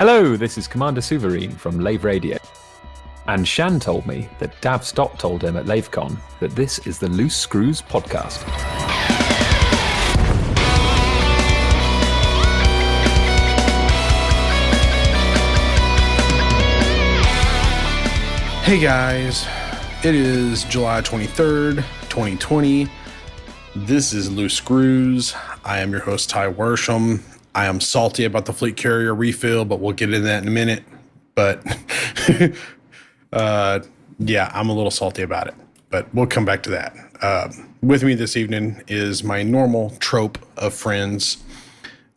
Hello, this is Commander Souverine from Lave Radio. And Shan told me that Dav Stock told him at LaveCon that this is the Loose Screws podcast. Hey guys, it is July 23rd, 2020. This is Loose Screws. I am your host, Ty Worsham. I am salty about the Fleet Carrier refill, but we'll get into that in a minute. But yeah, I'm a little salty about it, but we'll come back to that. With me this evening is my normal trope of friends.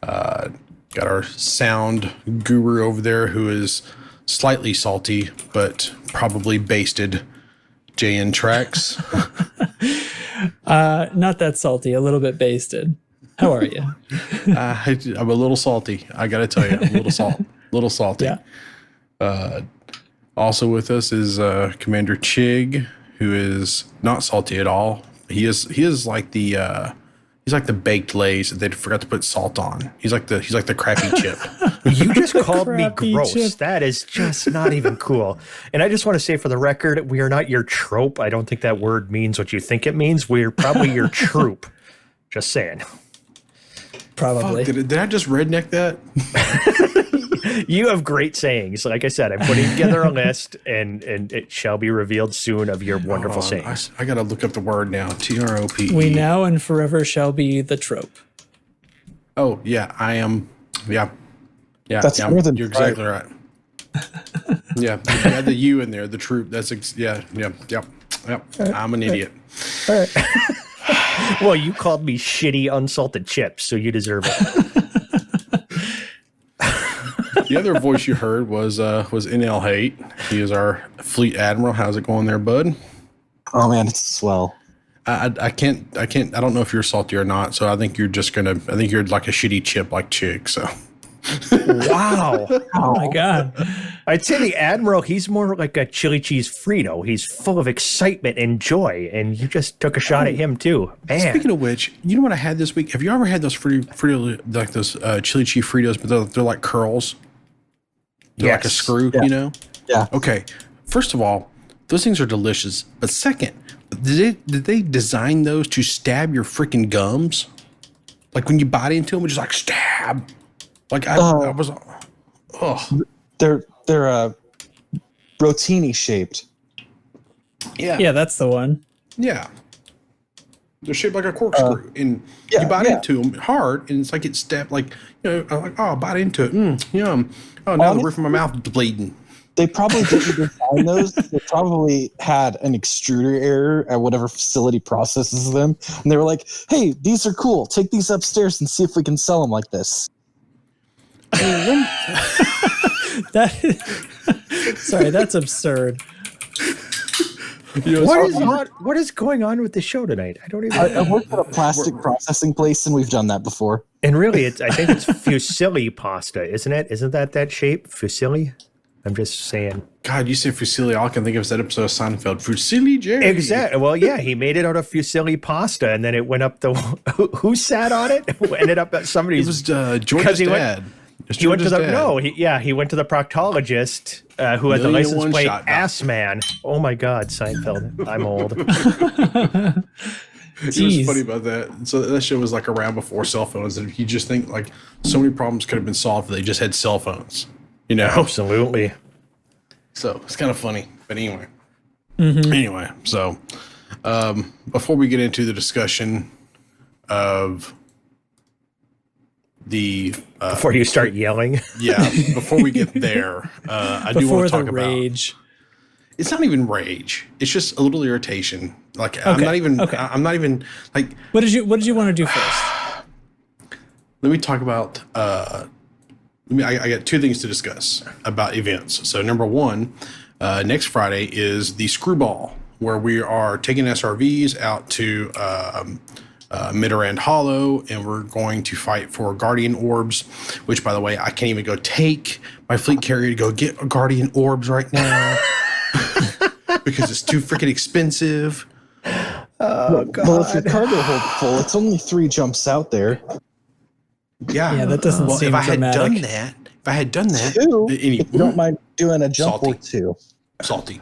Got our sound guru over there who is slightly salty, but probably basted, JN Tracks. Not that salty, a little bit basted. How are you? I'm a little salty. I got to tell you, I'm a little salty. Yeah. Also with us is Commander Chig, who is not salty at all. He is like the he's like the baked Lay's that they forgot to put salt on. He's like the crappy chip. You just called me Crappy gross. chip. That is just not even cool. And I just want to say for the record, we are not your trope. I don't think that word means what you think it means. We're probably your troop. Just saying. Probably. Fuck, did I just redneck that? You have great sayings. Like I said, I'm putting together a list, and it shall be revealed soon of your wonderful sayings. I got to look up the word now. TROPE. We now and forever shall be the trope. Oh, yeah, I am. Yeah. Yeah, That's yeah, more than you're exactly right. Yeah, you had the U in there, the troop. That's, yep. I'm an idiot. All right. Well, you called me shitty unsalted chips, so you deserve it. The other voice you heard was NL Hate. He is our fleet admiral. How's it going there, bud? Oh man, it's swell. I don't know if you're salty or not, so I think you're like a shitty chip like Chig, so. Wow. Oh my God. I'd say the Admiral, he's more like a chili cheese Frito. He's full of excitement and joy, and you just took a shot at him too. Man. Speaking of which, you know what I had this week? Have you ever had those Frito like those chili cheese Fritos, but they're like curls? They're like a Yes. screw, Yeah. you know? Yeah. Okay. First of all, those things are delicious. But second, did they design those to stab your freaking gums? Like when you bite into them, it's just like stab. Like I was, They're rotini shaped. Yeah, that's the one. Yeah. They're shaped like a corkscrew, and you bite into them hard, and it's like it stabbed. Like I'm like, oh, bite into it, yum. Oh, now the roof of my mouth is bleeding. They probably didn't design those. They probably had an extruder error at whatever facility processes them, and they were like, "Hey, these are cool. Take these upstairs and see if we can sell them like this." Sorry, that's absurd. What is going on with the show tonight? I don't even I worked at a plastic processing place, and we've done that before. And really, I think it's fusilli pasta, isn't it? Isn't that shape? Fusilli? I'm just saying. God, you say fusilli. All I can think of is that episode of Seinfeld. Fusilli Jerry. Exactly. Well, yeah, he made it out of fusilli pasta, and then it went up the. Who sat on it? Ended up at somebody's. It was George's dad. He went to the he went to the proctologist who had the license plate Assman. Oh my God, Seinfeld! I'm old. It was funny about that. So that show was like around before cell phones, and you just think like so many problems could have been solved if they just had cell phones. You know, Absolutely. So it's kind of funny. But anyway, anyway. So before we get into the discussion of the Before you start yelling. Yeah, before we get there, I do want to talk about rage. It's not even rage. It's just a little irritation. Like I'm not even like. What did you want to do first? Let me talk about. I got two things to discuss about events. So number one, next Friday is the Screwball, where we are taking SRVs out to Midorand Hollow, and we're going to fight for Guardian Orbs, which, by the way, I can't even go take my fleet carrier to go get Guardian Orbs right now because it's too freaking expensive. Oh, God. Well, if your cargo holds full, it's only 3 jumps out there. Yeah, that doesn't Well, seem if I had dramatic. done that, Two, any, if you don't mind doing a jump Salty. or two. salty.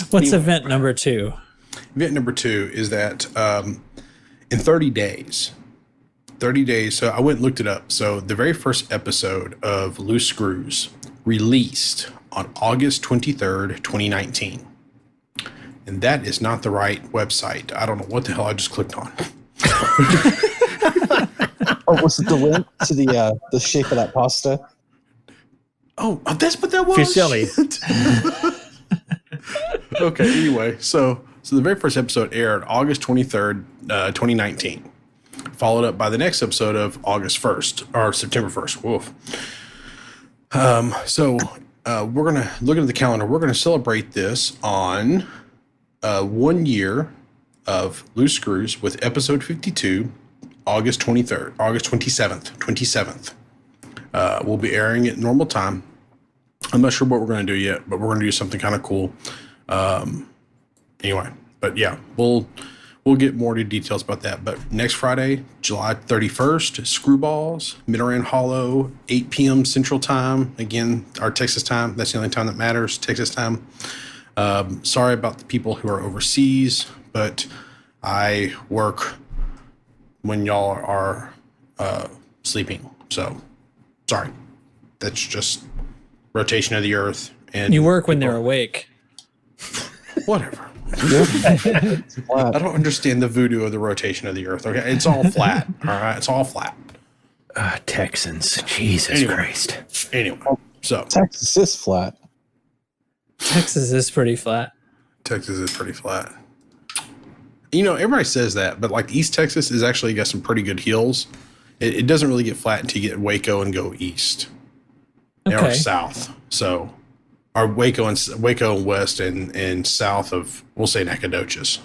What's event number 2? Event number 2 is that in 30 days, so I went and looked it up. So the very first episode of Loose Screws released on August 23rd, 2019. And that is not the right website. I don't know what the hell I just clicked on. Oh, was it the link to the shape of that pasta? Oh, that's what that was. Fusilli. Okay, anyway, so the very first episode aired August 23rd, 2019, followed up by the next episode of August 1st, or September 1st. Woof. We're going to look at the calendar. We're going to celebrate this on 1 year of Loose Screws with episode 52, August 27th. We'll be airing at normal time. I'm not sure what we're going to do yet, but we're going to do something kind of cool. Anyway, but yeah, we'll get more to details about that. But next Friday, July 31st, Screwballs, Midoran Hollow, 8 p.m. Central Time. Again, our Texas time. That's the only time that matters, Texas time. Sorry about the people who are overseas, but I work when y'all are sleeping. So, sorry. That's just rotation of the earth. And You work when they're awake. whatever. I don't understand the voodoo of the rotation of the earth. Okay, it's all flat. All right, it's all flat. Texans. Jesus Anyway. Christ. Anyway, so Texas is flat. Texas is pretty flat. Texas is pretty flat. You know, everybody says that, but like East Texas is actually got some pretty good hills. It doesn't really get flat until you get Waco and go east or Okay. south. So, or Waco and west and south of, we'll say, Nacogdoches.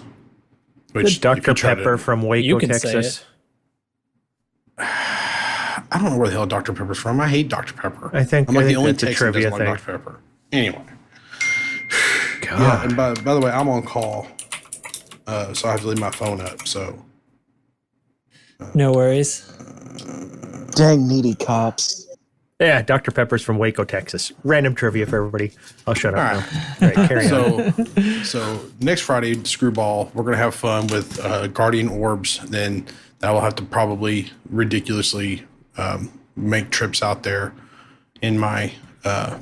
Which if Dr. you try Pepper to, from Waco, You can say Texas. I don't know where the hell Dr. Pepper's from. I hate Dr. Pepper. I think I'm like the only that's a Texan that trivia doesn't like thing. Dr. Pepper. Anyway. God. Yeah, and by the way, I'm on call, so I have to leave my phone up. So No worries. Dang needy cops. Yeah, Dr. Pepper's from Waco, Texas. Random trivia for everybody. I'll shut up All now. right. All right, carry on. so next Friday, Screwball, we're gonna have fun with Guardian Orbs. Then I will have to probably ridiculously make trips out there in my. I'll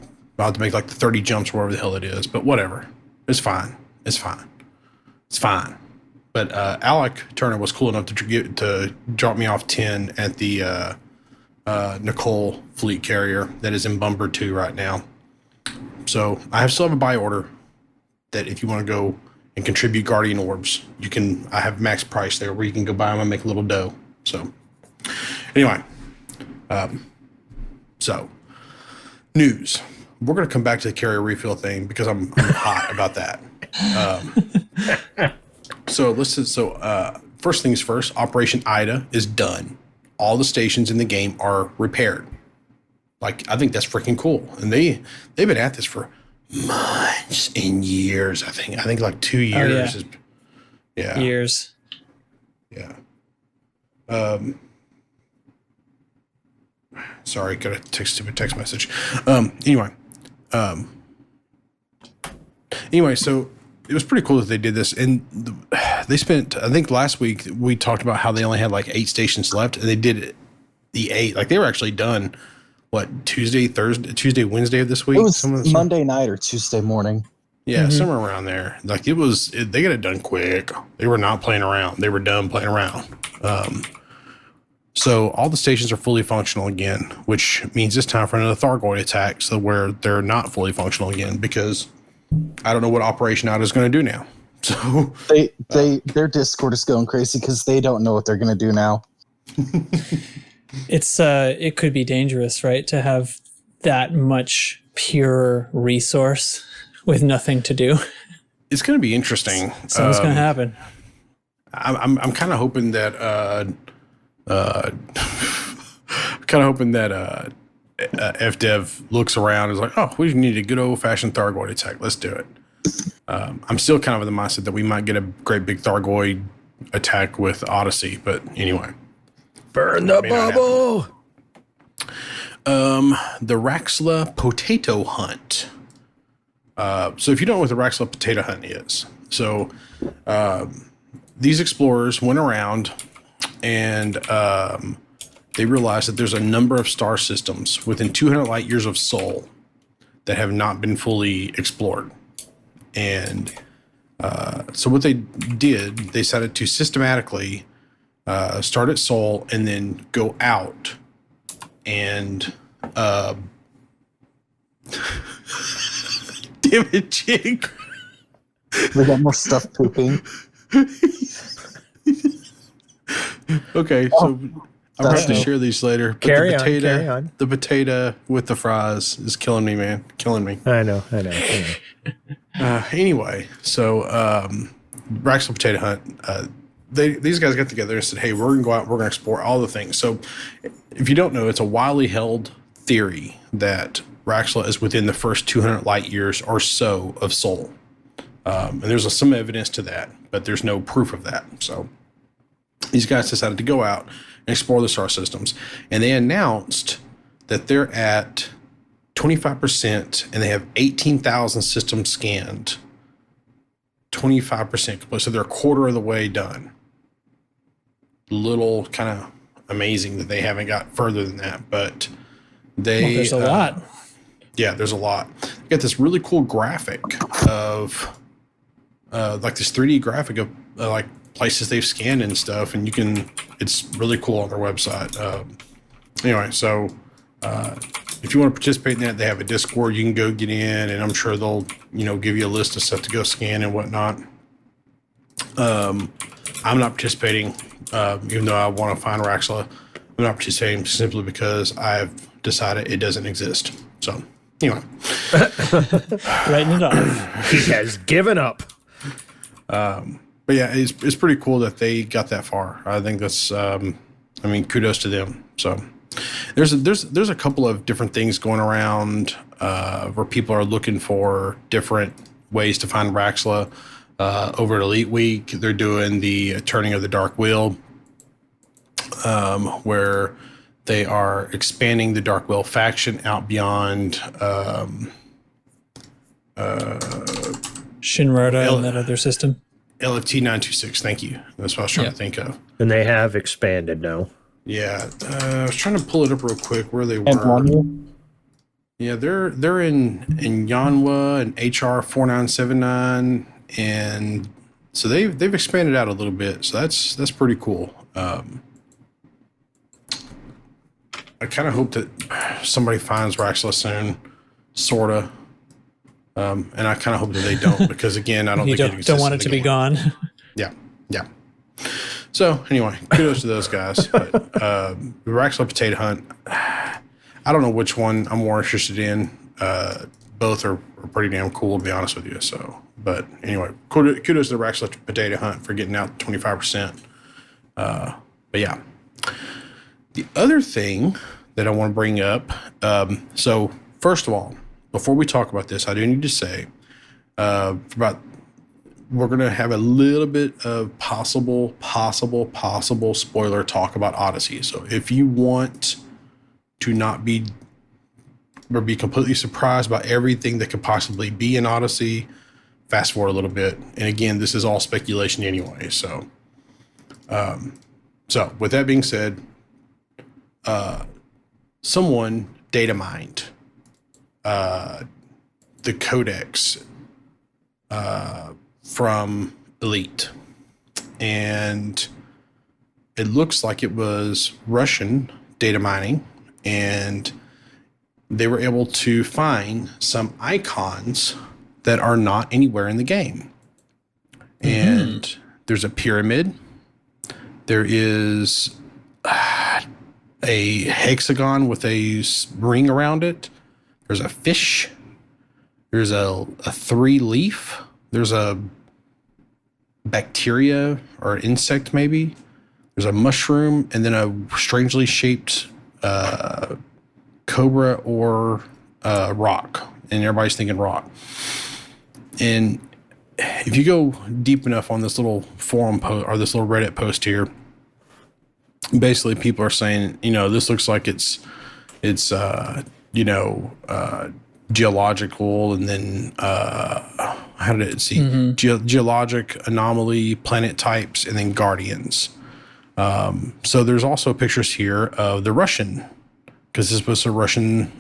have to make like the 30 jumps, wherever the hell it is. But whatever, it's fine. But Alec Turner was cool enough to drop me off 10 at the Nicole Fleet Carrier that is in Bumber 2 right now. So I still have a buy order that if you want to go and contribute Guardian Orbs, you can. I have max price there where you can go buy them and make a little dough. So anyway, so news. We're going to come back to the carrier refill thing because I'm hot about that. So first things first, Operation Ida is done. All the stations in the game are repaired. Like, I think that's freaking cool. And they've been at this for months and years. I think like 2 years. yeah. Yeah. Years. Yeah. Sorry, got a stupid text message. Anyway, so it was pretty cool that they did this, and they spent. I think last week we talked about how they only had like 8 stations left, and they did the 8. Like they were actually done. What, Tuesday, Wednesday of this week? It was Monday night or Tuesday morning. Yeah, somewhere around there. Like they got it done quick. They were not playing around. They were done playing around. So all the stations are fully functional again, which means it's time for another Thargoid attack. So where they're not fully functional again, because I don't know what Operation Out is going to do now. So Their Discord is going crazy because they don't know what they're going to do now. It could be dangerous, right? To have that much pure resource with nothing to do. it's going to be interesting. Something's going to happen. I'm kind of hoping that FDev looks around and is like, oh, we need a good old fashioned Thargoid attack. Let's do it. I'm still kind of in the mindset that we might get a great big Thargoid attack with Odyssey, but anyway, Burn the May not bubble. The Raxla Potato Hunt. So if you don't know what the Raxla Potato Hunt is, so these explorers went around and they realized that there's a number of star systems within 200 light years of Sol that have not been fully explored. And so what they did, they decided to systematically start at Sol and then go out and damn it, Jig. They got more stuff pooping. Okay, so I'm gonna have to share these later. But Carry the on, potato, carry on. The potato with the fries is killing me, man. Killing me. I know. Anyway, so Raxel Potato Hunt, these guys got together and said, hey, we're gonna go out, we're gonna explore all the things. So if you don't know, it's a widely held theory that Raxla is within the first 200 light years or so of Sol. And there's some evidence to that, but there's no proof of that. So these guys decided to go out and explore the star systems. And they announced that they're at 25% and they have 18,000 systems scanned. 25% complete. So they're a quarter of the way done. Little kind of amazing that they haven't got further than that, but they There's a lot. Yeah, there's a lot. You got this really cool graphic of like this 3D graphic of like places they've scanned and stuff, and it's really cool on their website. Anyway, so if you want to participate in that, they have a Discord. You can go get in, and I'm sure they'll give you a list of stuff to go scan and whatnot. I'm not participating, even though I want to find Raxla. I'm not participating simply because I've decided it doesn't exist. So anyway, Writing it off. He has given up. but yeah, it's pretty cool that they got that far. I think that's kudos to them. So there's a couple of different things going around where people are looking for different ways to find Raxla. Over at Elite Week, they're doing the Turning of the Dark Wheel, where they are expanding the Dark Wheel faction out beyond Shinrarta and that other system. LFT 926. Thank you. That's what I was trying to think of. And they have expanded now. Yeah, I was trying to pull it up real quick where they And were. Wanu? Yeah, they're in Yanwa and HR 4979, and so they've expanded out a little bit. So that's pretty cool. I kind of hope that somebody finds Raxla soon, sorta. And I kind of hope that they don't, because again, I don't You think it don't exists want in it the to be game. gone. Yeah. So anyway, kudos to those guys. But the Raxla Potato Hunt, I don't know which one I'm more interested in. Both are pretty damn cool, to be honest with you. So, but anyway, kudos to the Raxla Potato Hunt for getting out 25%. But yeah, the other thing that I want to bring up. So first of all, before we talk about this, I do need to say we're going to have a little bit of possible spoiler talk about Odyssey. So if you want to not be completely surprised by everything that could possibly be in Odyssey, fast forward a little bit. And again, this is all speculation anyway. So, with that being said, someone data mined the codex from Elite, and it looks like it was Russian data mining, and they were able to find some icons that are not anywhere in the game. And there's a pyramid. There is a hexagon with a ring around it. There's a fish. There's a 3-leaf. There's a bacteria or insect maybe. There's a mushroom, and then a strangely shaped cobra or rock. And everybody's thinking rock. And if you go deep enough on this little forum post or this little Reddit post here, basically people are saying, this looks like it's geological, and then how did it see geologic anomaly, planet types, and then guardians. So there's also pictures here of the Russian, because this was a Russian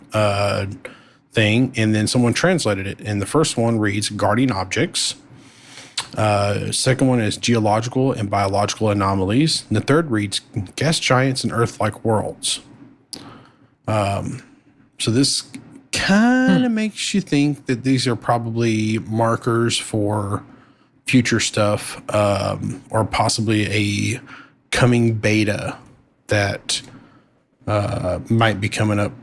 thing, and then someone translated it. And the first one reads guardian objects. Second one is geological and biological anomalies. And the third reads gas giants and Earth-like worlds. So this kind of makes you think that these are probably markers for future stuff, or possibly a coming beta that might be coming up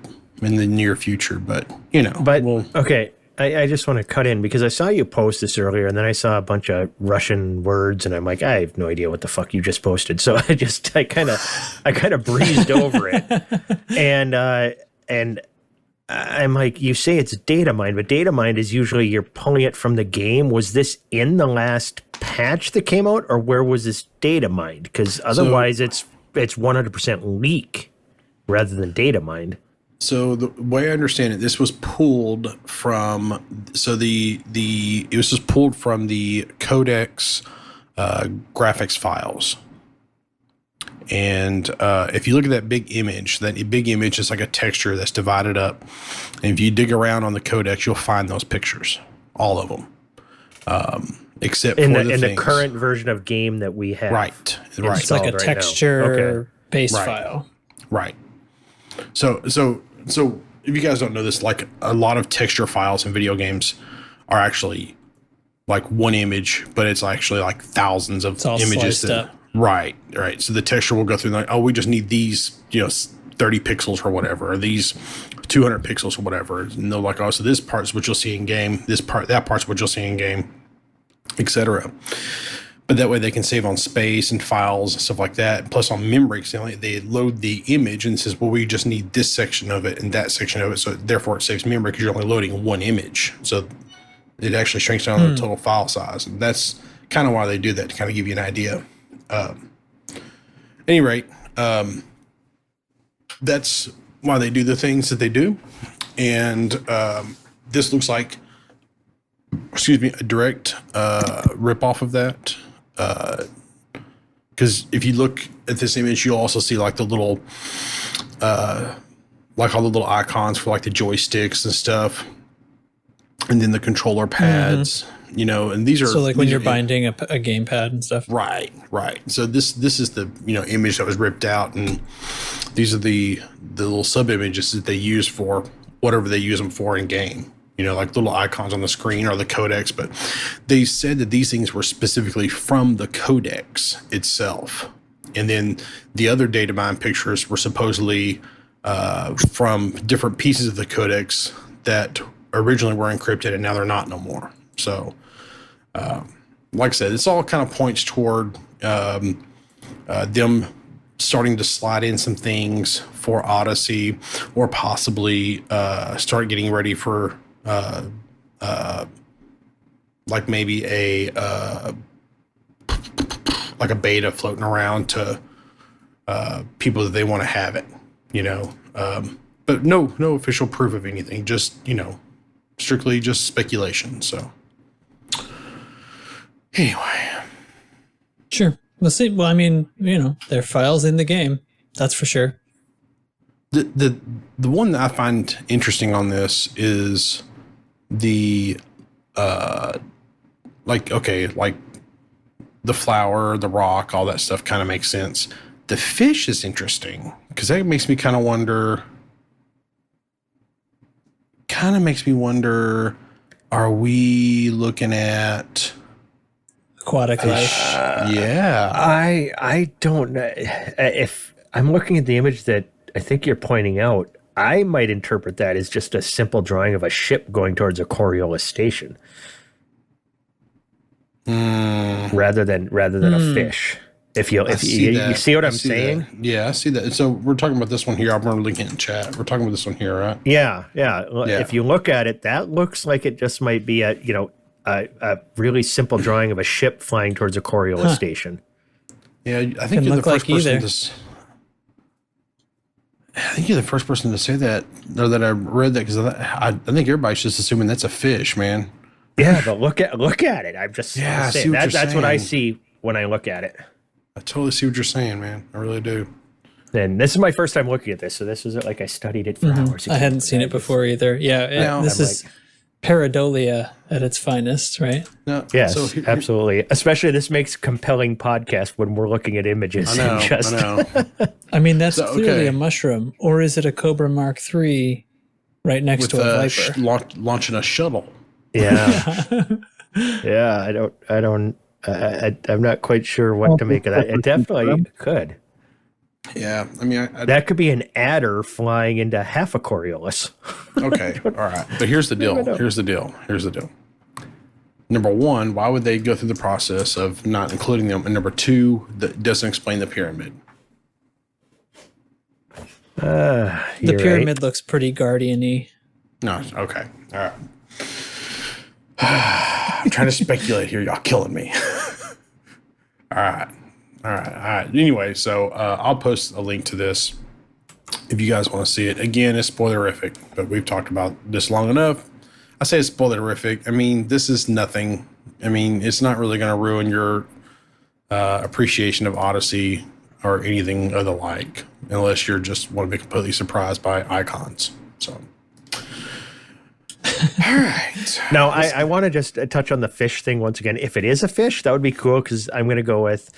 in the near future. But okay, I just want to cut in because I saw you post this earlier, and then I saw a bunch of Russian words, and I'm like, I have no idea what the fuck you just posted. So I kind of breezed over it, and I'm like, you say it's data mined, but data mined is usually you're pulling it from the game. Was this in the last patch that came out, or where was this data mined? Because otherwise, it's 100% leak rather than data mined. So the way I understand it, this was pulled from. So it was just pulled from the Codex graphics files. And if you look at that big image is like a texture that's divided up. And if you dig around on the Codex, you'll find those pictures, all of them, except in for the current version of game that we have. Right. It's like a right texture-based Right. file. Right. So if you guys don't know this, like a lot of texture files in video games are actually like one image, but it's actually like thousands of images. Sliced up. Right. So the texture will go through like, we just need these, 30 pixels or whatever, or these 200 pixels or whatever. And they're like, so this part's what you'll see in game. That part's what you'll see in game, etc. But that way they can save on space and files and stuff like that. Plus on memory, they load the image and it says, well, we just need this section of it and that section of it. So therefore it saves memory because you're only loading one image. So it actually shrinks down the total file size. And that's kind of why they do that, to kind of give you an idea. At any rate, that's why they do the things that they do. And this looks like, a direct rip-off of that. Because if you look at this image, you'll also see like the little, like all the little icons for like the joysticks and stuff, and then the controller pads, and these are So like when you're binding a gamepad and stuff. Right. So this is the image that was ripped out, and these are the little sub images that they use for whatever they use them for in game. Like little icons on the screen or the codex, but they said that these things were specifically from the codex itself. And then the other data mine pictures were supposedly from different pieces of the codex that originally were encrypted and now they're not no more. So, like I said, this all kind of points toward them starting to slide in some things for Odyssey, or possibly start getting ready for like maybe a beta floating around to people that they want to have it, but no official proof of anything, just strictly just speculation. So anyway, Sure. We'll see. Well, I mean, there are files in the game. That's for sure. the one that I find interesting on this is the like the flower, the rock, all that stuff kind of makes sense. The fish is interesting because that makes me kind of wonder. Are we looking at Aquatic life. Yeah, I don't know. If I'm looking at the image that I think you're pointing out, I might interpret that as just a simple drawing of a ship going towards a Coriolis station, rather than a fish. If you see what I'm saying? That. Yeah, I see that. So we're talking about this one here. I'm looking in chat. We're talking about this one here, right? Yeah. If you look at it, that looks like it just might be a really simple drawing of a ship flying towards a Coriolis station. Yeah, I think you're the first person I think you're the first person to say that, or that I read that, because I think everybody's just assuming that's a fish, man. Yeah, but look at it. I'm just Yeah, I see saying, what you're that's what I saying. see when I look at it. I totally see what you're saying, man. I really do. And this is my first time looking at this, so this was like I studied it for hours. I hadn't seen it before either. Yeah, No. this I'm is pareidolia at its finest, right? No, Yes, so here- absolutely. Especially this makes compelling podcast when we're looking at images. I know. and just, I know. I mean, that's So, clearly okay. a mushroom, or is it a Cobra Mark III right next With to a viper? launching a shuttle. Yeah. Yeah, I'm not quite sure what to make of that. It definitely could. Yeah, I mean, That could be an adder flying into half a Coriolis. okay, all right. But here's the deal. Here's the deal. Number one, why would they go through the process of not including them? And number two, that doesn't explain the pyramid. The You're pyramid looks pretty guardian-y. No, okay, all right. I'm trying to speculate here. Y'all killing me. All right. Anyway, so I'll post a link to this if you guys want to see it. Again, it's spoilerific, but we've talked about this long enough. I say it's spoilerific. I mean, this is nothing. I mean, it's not really going to ruin your appreciation of Odyssey or anything of the like, unless you're just want to be completely surprised by icons. So. All right. Now, I want to just touch on the fish thing once again. If it is a fish, that would be cool because I'm going to go with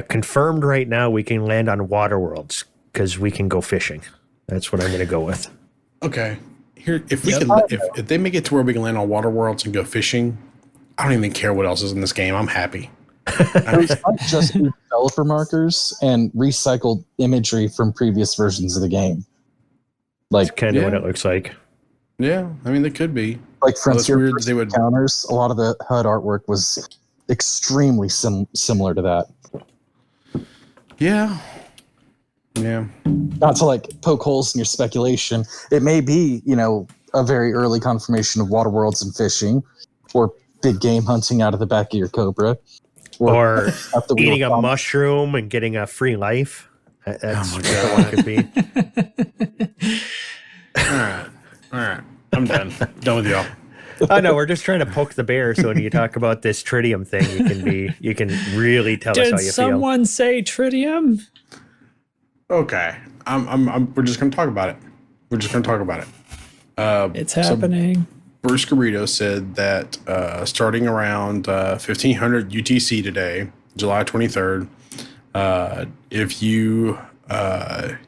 confirmed right now we can land on water worlds because we can go fishing. That's what I'm going to go with. Okay. Here, if we can, if they make it to where we can land on water worlds and go fishing, I don't even care what else is in this game. I'm happy. It's not just developer markers and recycled imagery from previous versions of the game. Like, Kind of Yeah. what it looks like. Yeah, I mean they could be. like Well, that's Frontier weird First they would- Encounters, a lot of the HUD artwork was extremely similar to that. Yeah. Yeah. Not to like poke holes in your speculation, it may be, a very early confirmation of water worlds and fishing, or big game hunting out of the back of your Cobra, Or up the wheel eating a combat. mushroom and getting a free life. That's my what it could be. All right. I'm done. Done with y'all. I know we're just trying to poke the bear. So when you talk about this tritium thing, you can really tell us Did how you feel. someone say tritium? Okay. We're just gonna talk about it. It's happening. Bruce Garrido said that starting around 1500 UTC today, July 23rd, if you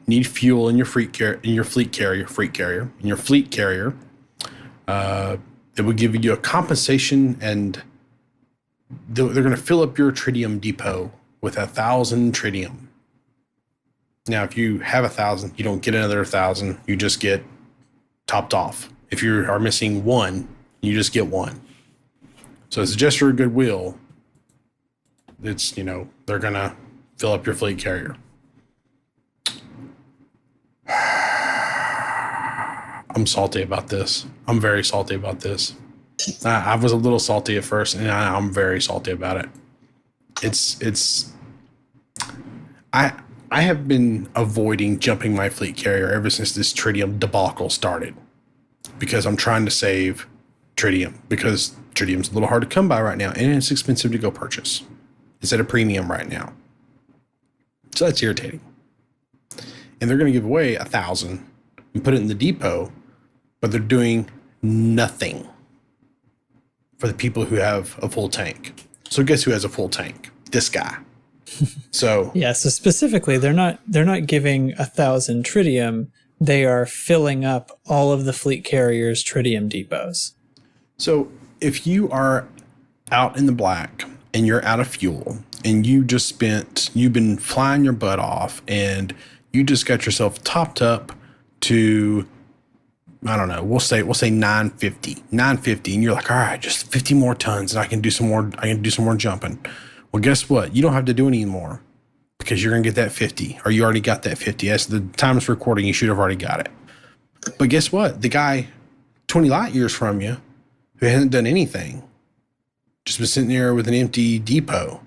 need fuel in your fleet carrier, it will give you a compensation, and they're going to fill up your tritium depot with 1,000 tritium. Now, if you have 1,000, you don't get another 1,000. You just get topped off. If you are missing one, you just get one. So it's a gesture of goodwill. It's, they're going to fill up your fleet carrier. I'm salty about this. I'm very salty about this. I was a little salty at first, and I'm very salty about it. I have been avoiding jumping my fleet carrier ever since this tritium debacle started, because I'm trying to save tritium, because tritium's a little hard to come by right now, and it's expensive to go purchase. It's at a premium right now. So that's irritating. And they're going to give away 1,000 and put it in the depot, but they're doing nothing for the people who have a full tank. So guess who has a full tank? This guy. So Yeah, so specifically, they're not giving 1,000 tritium. They are filling up all of the fleet carriers' tritium depots. So if you are out in the black and you're out of fuel and you've been flying your butt off and you just got yourself topped up to, I don't know, we'll say 950, and you're like, all right, just 50 more tons and I can do some more jumping. Well, guess what? You don't have to do any more because you're going to get that 50, or you already got that 50. As the time of recording, you should have already got it. But guess what? The guy 20 light years from you who hasn't done anything, just been sitting there with an empty depot,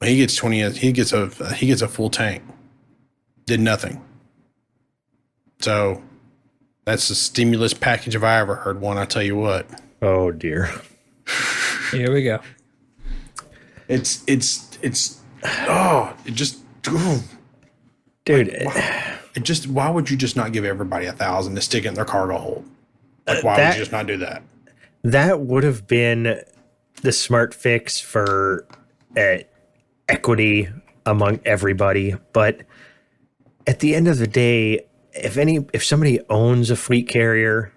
he gets a full tank. Did nothing. So that's the stimulus package if I ever heard one. I tell you what. Oh dear. Here we go. It just, Dude, why would you just not give everybody 1,000 to stick it in their cargo hold? Like, why would you just not do that? that would have been the smart fix for equity among everybody. But at the end of the day, if somebody owns a fleet carrier,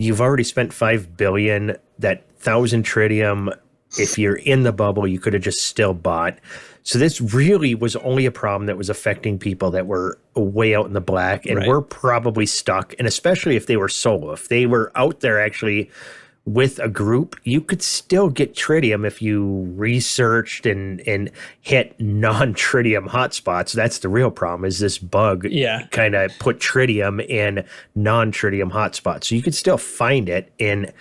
you've already spent $5 billion. That 1,000 tritium, if you're in the bubble, you could have just still bought. So this really was only a problem that was affecting people that were way out in the black and were probably stuck. And especially if they were solo, if they were out there actually with a group, you could still get tritium if you researched and hit non-tritium hotspots. That's the real problem, is this bug kind of put tritium in non-tritium hotspots. So you could still find it. And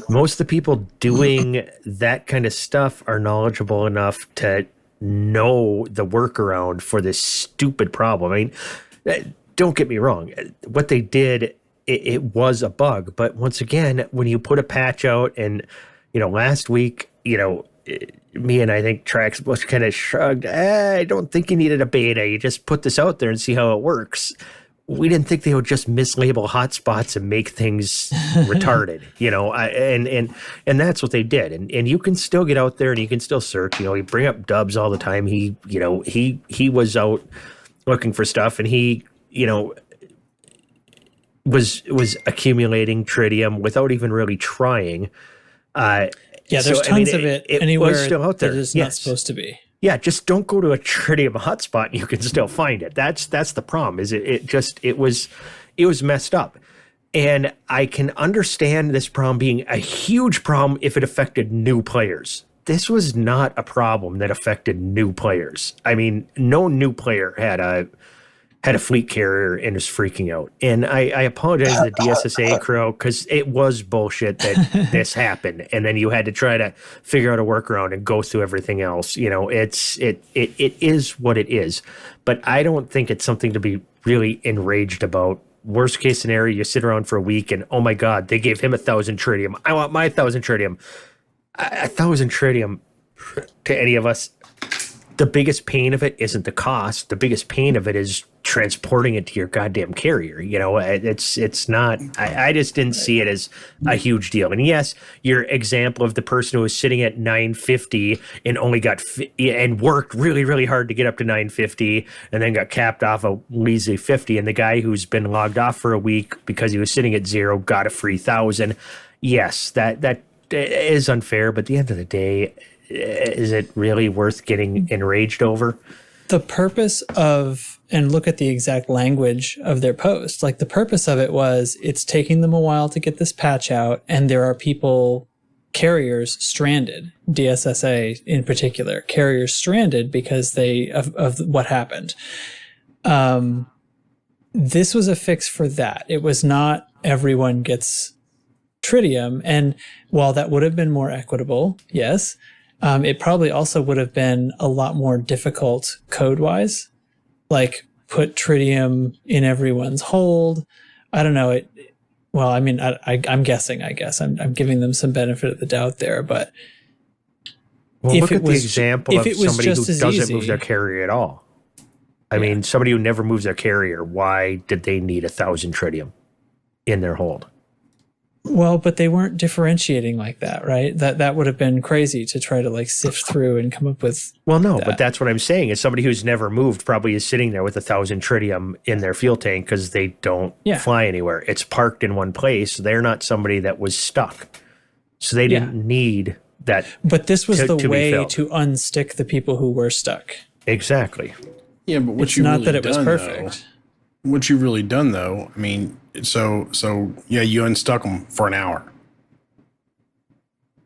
most of the people doing that kind of stuff are knowledgeable enough to know the workaround for this stupid problem. I mean, don't get me wrong. What they did, it was a bug. But once again, when you put a patch out and, last week, me and I think Trax was kind of shrugged. I don't think you needed a beta. You just put this out there and see how it works. We didn't think they would just mislabel hotspots and make things retarded, and that's what they did. And you can still get out there and you can still search. You bring up Dubs all the time. He was out looking for stuff, and he, was accumulating tritium without even really trying. There's tons of it anywhere was still out there. that is not supposed to be. Yeah, just don't go to a tritium hotspot and you can still find it. That's the problem. Is it was messed up. And I can understand this problem being a huge problem if it affected new players. This was not a problem that affected new players. I mean, no new player had a fleet carrier and was freaking out. And I apologize to the DSSA crew, because it was bullshit that this happened. And then you had to try to figure out a workaround and go through everything else. It is what it is. But I don't think it's something to be really enraged about. Worst case scenario, you sit around for a week and, oh my God, they gave him 1,000 tritium. I want my 1,000 tritium. 1,000 tritium to any of us. The biggest pain of it isn't the cost. The biggest pain of it is transporting it to your goddamn carrier. It's not, I just didn't see it as a huge deal. And yes, your example of the person who was sitting at 950 and only and worked really, really hard to get up to 950 and then got capped off a measly 50. And the guy who's been logged off for a week because he was sitting at 0 got a free 1,000. Yes, that is unfair. But at the end of the day, is it really worth getting enraged over? The purpose of, and look at the exact language of their post, like the purpose of it was, it's taking them a while to get this patch out, and there are carriers stranded, DSSA in particular, carriers stranded because of what happened. This was a fix for that. It was not everyone gets tritium, and while that would have been more equitable, yes, it probably also would have been a lot more difficult code-wise, like put tritium in everyone's hold. I don't know. I'm guessing, I guess. I'm giving them some benefit of the doubt there, but look at the example of somebody who doesn't move their carrier at all. I mean, somebody who never moves their carrier, why did they need 1,000 tritium in their hold? Well, but they weren't differentiating like that, right? That would have been crazy to try to sift through and come up with. Well, no, but that's what I'm saying is somebody who's never moved probably is sitting there with 1,000 tritium in their fuel tank because they don't fly anywhere. It's parked in one place. They're not somebody that was stuck. So they didn't need that. But this was the way to unstick the people who were stuck. Exactly. Yeah, but it's not that it was perfect. What you've really done, though, I mean, so you unstuck them for an hour.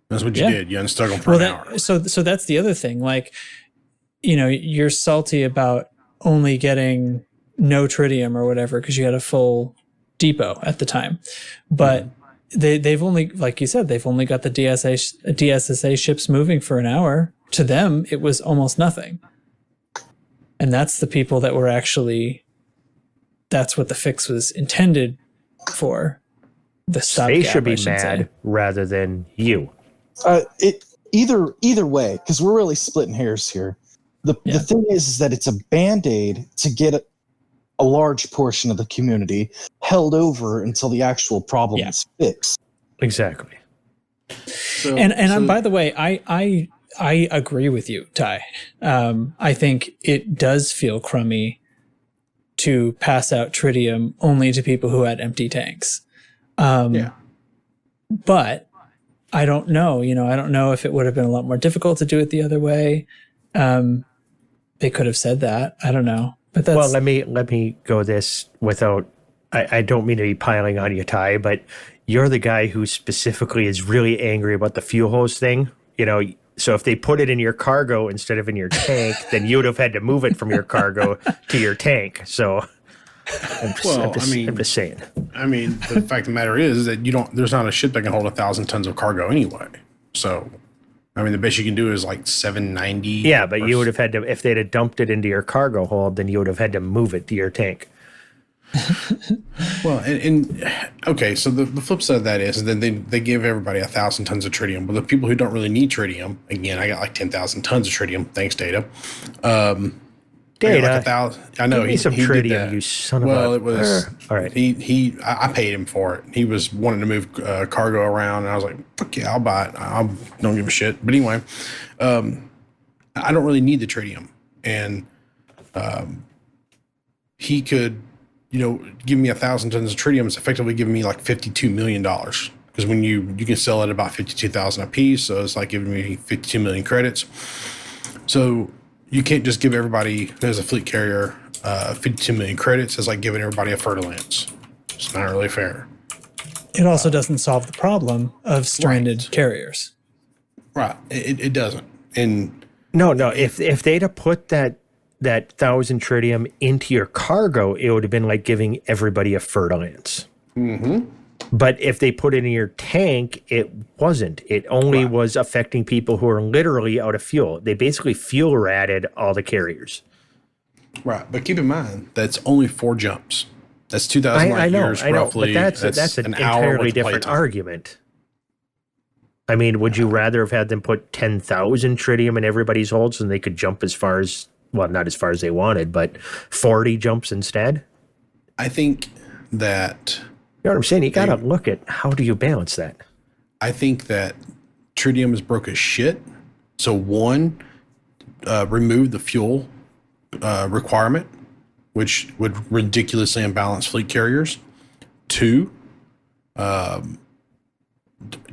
That's what you did. You unstuck them for an hour. So that's the other thing. You're salty about only getting no tritium or whatever because you had a full depot at the time, but they've only, like you said, they've only got the DSSA ships moving for an hour. To them, it was almost nothing, and that's the people that were actually that's what the fix was intended for. The They stopgap, should be I should say. mad rather than you. Either way, because we're really splitting hairs here. The thing is that it's a band-aid to get a large portion of the community held over until the actual problem is fixed. Exactly. So, And by the way, I agree with you, Ty. I think it does feel crummy to pass out tritium only to people who had empty tanks. But I don't know. I don't know if it would have been a lot more difficult to do it the other way. They could have said that. I don't know. But that's, Well, let me go this without. I don't mean to be piling on you, Ty, but you're the guy who specifically is really angry about the fuel hose thing. So if they put it in your cargo instead of in your tank, then you'd have had to move it from your cargo to your tank. So I'm just saying. I mean, the fact of the matter is that there's not a ship that can hold 1,000 tons of cargo anyway. So, I mean, the best you can do is like 790. Yeah, but you would have had to, if they'd have dumped it into your cargo hold, then you would have had to move it to your tank. Well, and okay, so the flip side of that is then they give everybody 1,000 tons of tritium, but the people who don't really need tritium, again, I got like 10,000 tons of tritium. Thanks, Data. Data, like 1,000. I know give me some he did tritium, that. you son of Well, a. it was all right. I paid him for it. He was wanting to move cargo around, and I was like, "Fuck yeah, I'll buy it. I don't give a shit." But anyway, I don't really need the tritium, and he could, give me 1,000 tons of tritium. It's effectively giving me like $52 million because when you can sell it about 52,000 a piece, so it's like giving me 52 million credits. So you can't just give everybody who has a fleet carrier 52 million credits. It's like giving everybody a Fer-de-Lance. It's not really fair. it also doesn't solve the problem of stranded carriers. Right. It doesn't. And No. If they'd have put that 1,000 tritium into your cargo, it would have been like giving everybody a Fer-de-Lance. mm-hmm. But if they put it in your tank, it wasn't. It only was affecting people who are literally out of fuel. They basically fuel ratted all the carriers. Right. But keep in mind, that's only 4 jumps. That's 2,000 light years roughly. But that's an entirely different argument. I mean, would you rather have had them put 10,000 tritium in everybody's holds and they could jump as far as, well, not as far as they wanted, but 40 jumps instead? I think that... You know what I'm saying? You got to look at how do you balance that? I think that tritium is broke as shit. So one, remove the fuel requirement, which would ridiculously imbalance fleet carriers. 2,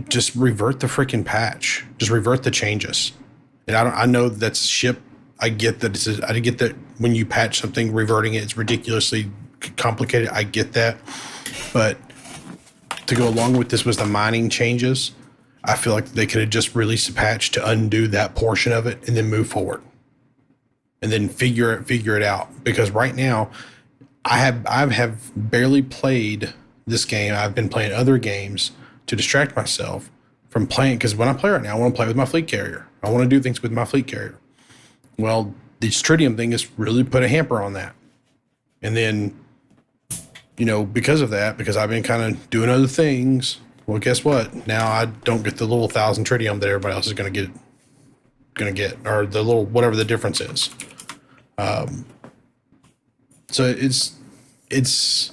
just revert the freaking patch. Just revert the changes. And I know that's ship. I get that I get that when you patch something, reverting it is ridiculously complicated. I get that. But to go along with this was the mining changes. I feel like they could have just released a patch to undo that portion of it and then move forward. And then figure it out. Because right now, I have barely played this game. I've been playing other games to distract myself from playing. Because when I play right now, I want to play with my fleet carrier. I want to do things with my fleet carrier. Well, this tritium thing has really put a hamper on that. And then, because of that, because I've been kind of doing other things, well, guess what? Now I don't get the little 1,000 tritium that everybody else is going to get, or the little, whatever the difference is. So it's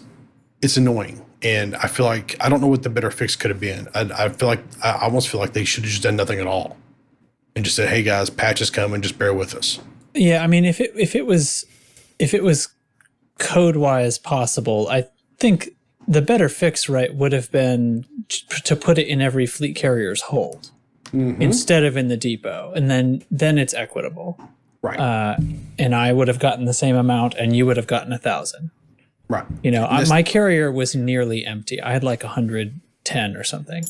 annoying. And I feel like, I don't know what the better fix could have been. I almost feel like they should have just done nothing at all and just said, hey guys, patch is coming, just bear with us. Yeah. I mean, if it was code wise possible, I think the better fix, right, would have been to put it in every fleet carrier's hold instead of in the depot. And then it's equitable. Right. And I would have gotten the same amount and you would have gotten 1,000. Right. My carrier was nearly empty. I had like 110 or something.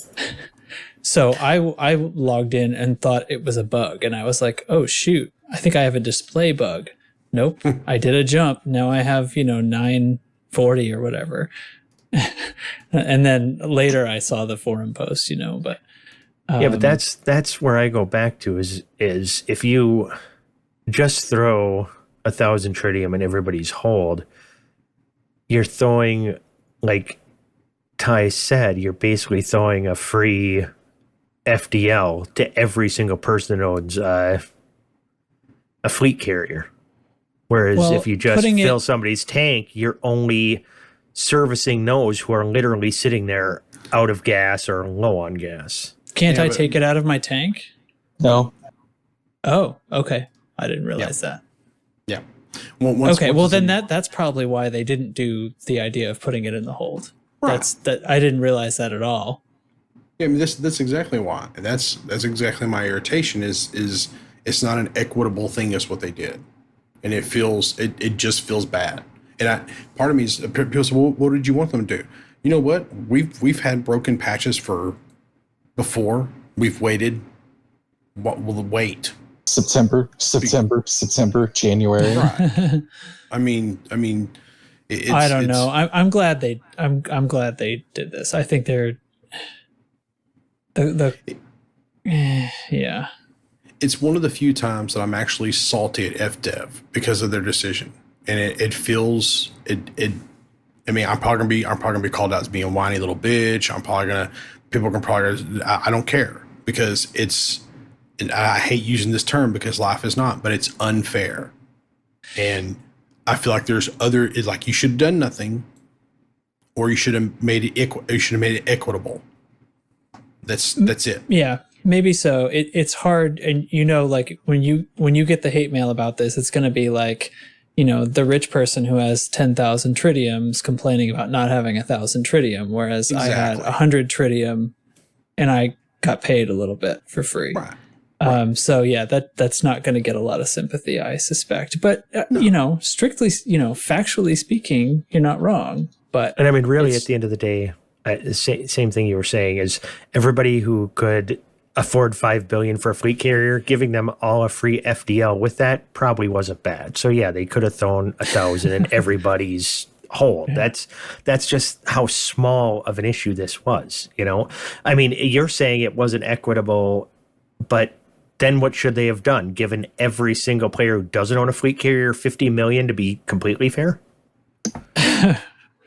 So I logged in and thought it was a bug. And I was like, oh, shoot, I think I have a display bug. Nope. I did a jump. Now I have, 940 or whatever. And then later I saw the forum post, but. Yeah, but that's where I go back to is if you just throw 1,000 tritium in everybody's hold, you're throwing, like Ty said, you're basically throwing a free FDL to every single person that owns a fleet carrier. Whereas Well, if you just putting fill it- somebody's tank, you're only servicing those who are literally sitting there out of gas or low on gas. Can't Yeah, I but- take it out of my tank? No. Oh, okay. I didn't realize that. Yeah. Once Okay, it's well then in- that's probably why they didn't do the idea of putting it in the hold. Right. That I didn't realize that at all. Yeah, I mean that's exactly why, and that's exactly my irritation. Is it's not an equitable thing, is what they did, and it just feels bad. And part of me is people say, well, what did you want them to do? You know what? We've had broken patches before. We've waited. What will wait? September, January. Right. I mean, it's, I don't it's- know. I'm glad I'm glad they did this. I think they're yeah. It's one of the few times that I'm actually salty at FDev because of their decision, and it feels it. I mean, I'm probably gonna be called out as being a whiny little bitch. People can probably. I don't care because it's. And I hate using this term because life is not, but it's unfair, and I feel like it's like you should have done nothing, or you should have made it equitable. That's it. Yeah, maybe so. It's hard, and like when you get the hate mail about this, it's going to be like, the rich person who has 10,000 tritiums complaining about not having 1,000 tritium, whereas I had Exactly. 100 tritium, and I got paid a little bit for free. Right. So yeah, that's not going to get a lot of sympathy, I suspect. But strictly, factually speaking, you're not wrong. But And I mean, really, It's- at the end of the day, same thing you were saying is everybody who could afford $5 billion for a fleet carrier, giving them all a free FDL with that probably wasn't bad. So yeah, they could have thrown 1,000 in everybody's hold. That's just how small of an issue this was. I mean, you're saying it wasn't equitable, but then what should they have done? Given every single player who doesn't own a fleet carrier $50 million to be completely fair?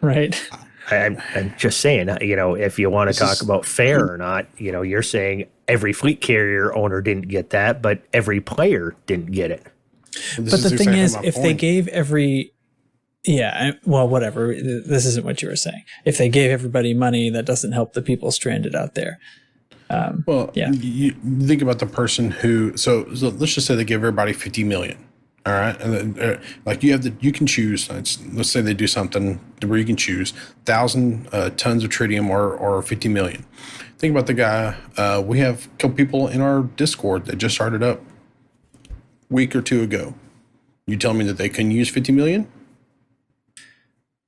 right. I'm just saying, if you want to talk about fair or not, you're saying every fleet carrier owner didn't get that, but every player didn't get it. But the thing is, if they gave every, well, whatever, this isn't what you were saying. If they gave everybody money, that doesn't help the people stranded out there. Well, Yeah. you think about the person who. So let's just say they give everybody 50 million. All right, and then, like you can choose. Let's say they do something where you can choose 1,000 tons of tritium or 50 million. Think about the guy. We have a couple people in our Discord that just started up a week or two ago. You tell me that they can use 50 million?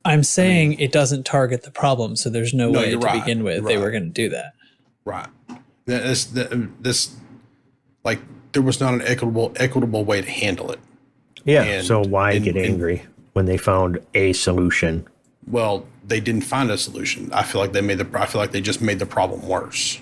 I'm saying it doesn't target the problem, so there's no way you're to right. begin with You're they right. were going to do that. Right. This like there was not an equitable way to handle it. Yeah. And- So why and- get and- angry when they found a solution? Well, they didn't find a solution. I feel like they just made the problem worse.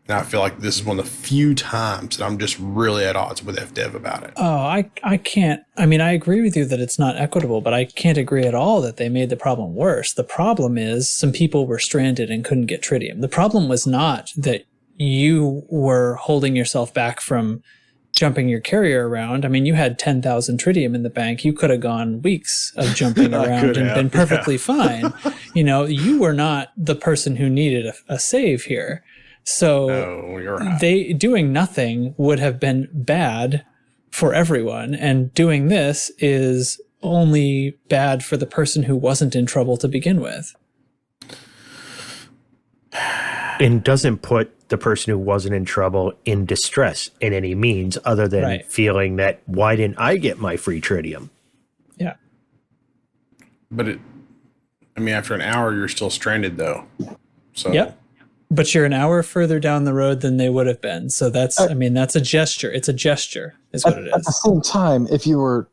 And I feel like this is one of the few times that I'm just really at odds with FDev about it. Oh, I can't. I mean, I agree with you that it's not equitable, but I can't agree at all that they made the problem worse. The problem is some people were stranded and couldn't get tritium. The problem was not that you were holding yourself back from jumping your carrier around. I mean, you had 10,000 tritium in the bank. You could have gone weeks of jumping I around could and have, been perfectly fine. You were not the person who needed a save here. So Oh, you're right. they doing nothing would have been bad for everyone, and doing this is only bad for the person who wasn't in trouble to begin with. And doesn't put the person who wasn't in trouble in distress in any means other than Right. feeling that, why didn't I get my free tritium? Yeah. But after an hour, you're still stranded though. So Yep. But you're an hour further down the road than they would have been. So that's a gesture. It's a gesture is what it At the is. same time, if you were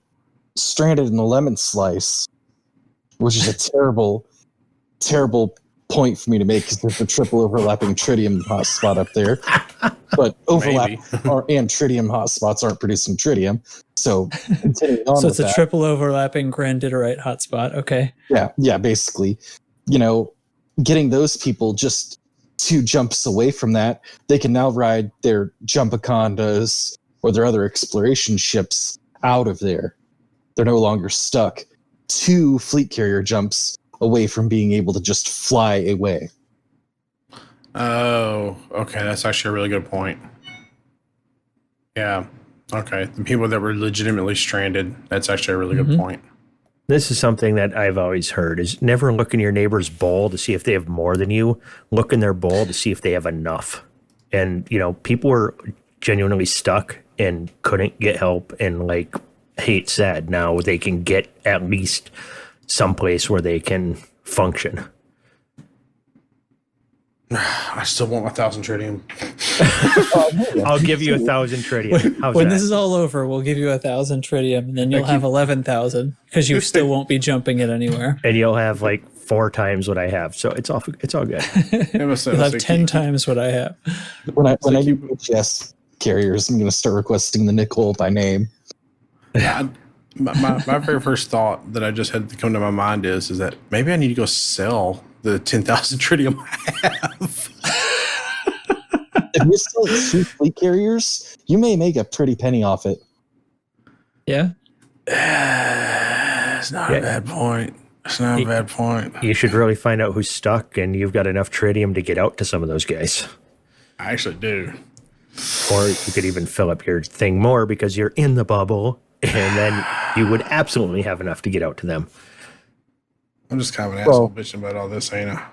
stranded in a lemon slice, which is a terrible, terrible point for me to make because there's a triple overlapping tritium hotspot up there. But overlap and tritium hotspots aren't producing tritium. So continuing on So with it's a that, triple overlapping granditerite hotspot. Okay. yeah, basically, getting those people just 2 jumps away from that, they can now ride their Jumpacondas or their other exploration ships out of there. They're no longer stuck 2 fleet carrier jumps away from being able to just fly away. Oh, okay. That's actually a really good point. Yeah. Okay. The people that were legitimately stranded, that's actually a really good point. This is something that I've always heard is never look in your neighbor's bowl to see if they have more than you. Look in their bowl to see if they have enough. And, people were genuinely stuck and couldn't get help and like hate sad. Now they can get at least someplace where they can function. I still want 1,000 tritium. I'll give you 1,000 tritium. How's When that? this is all over, we'll give you 1,000 tritium, and then you'll have 11,000 because you still won't be jumping it anywhere. And you'll have like 4 times what I have. So it's all good. You'll have 10 times what I have. When I do HS carriers, I'm going to start requesting the Nicole by name. My very first thought that I just had to come to my mind is that maybe I need to go sell the 10,000 tritium I have. If you sell 2 fleet carriers, you may make a pretty penny off it. Yeah. It's not a bad point. It's not a bad point. You should really find out who's stuck and you've got enough tritium to get out to some of those guys. I actually do. Or you could even fill up your thing more because you're in the bubble, and then you would absolutely have enough to get out to them. I'm just kind of an asshole bitching about all this, ain't I?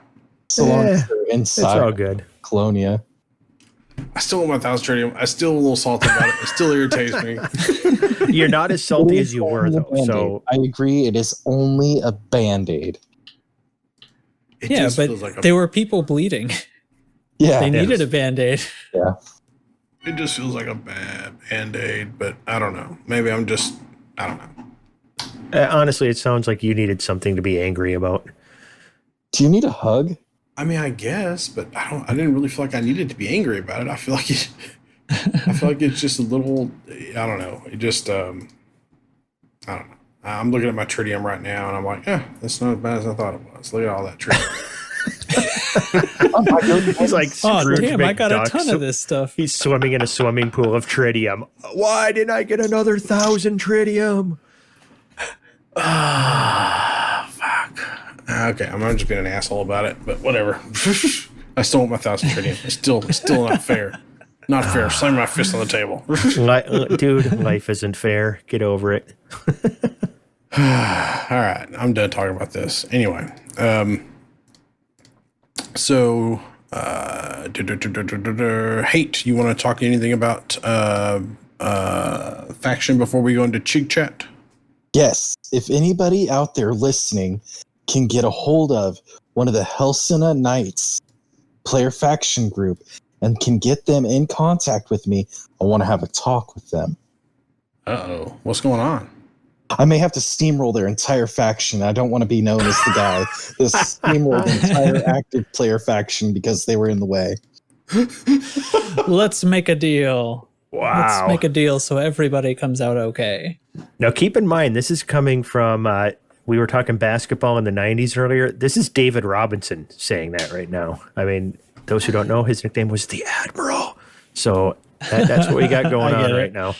So long as they're inside It's all good. Colonia. I still want my 1,000 tritium. I still a little salty about it. It still irritates me. You're not as salty as you were, though. So I agree. It is only a Band-Aid. It Yeah, just but feels like there were people bleeding. Yeah. They needed a Band-Aid. Yeah. it just feels like a bad Band-Aid, but I don't know. Maybe I don't know. honestly, it sounds like you needed something to be angry about. Do you need a hug? I mean, I guess, but I didn't really feel like I needed to be angry about it. I feel like it's just a little, I don't know. It just, I don't know. I'm looking at my tritium right now and I'm like, that's not as bad as I thought it was. Look at all that tritium. He's like, Oh, Scrooge damn, I got a McDuck. ton of this stuff. He's swimming in a swimming pool of tritium. Why didn't I get another 1,000 tritium? Okay, I'm just being an asshole about it, but whatever. I still want my 1,000 tritium. It's still not fair. Not fair. Slam my fist on the table. Dude, life isn't fair. Get over it. All right, I'm done talking about this. Anyway, so Hate, you want to talk anything about faction before we go into Chig Chat? Yes. If anybody out there listening can get a hold of one of the Helsina Knights player faction group and can get them in contact with me, I want to have a talk with them. Uh-oh. What's going on? I may have to steamroll their entire faction. I don't want to be known as the guy that steamrolled the entire active player faction because they were in the way. Let's make a deal. Wow. Let's make a deal so everybody comes out okay. Now, keep in mind, this is coming from, we were talking basketball in the 90s earlier. This is David Robinson saying that right now. I mean, those who don't know, his nickname was the Admiral. So that's what we got going on right now.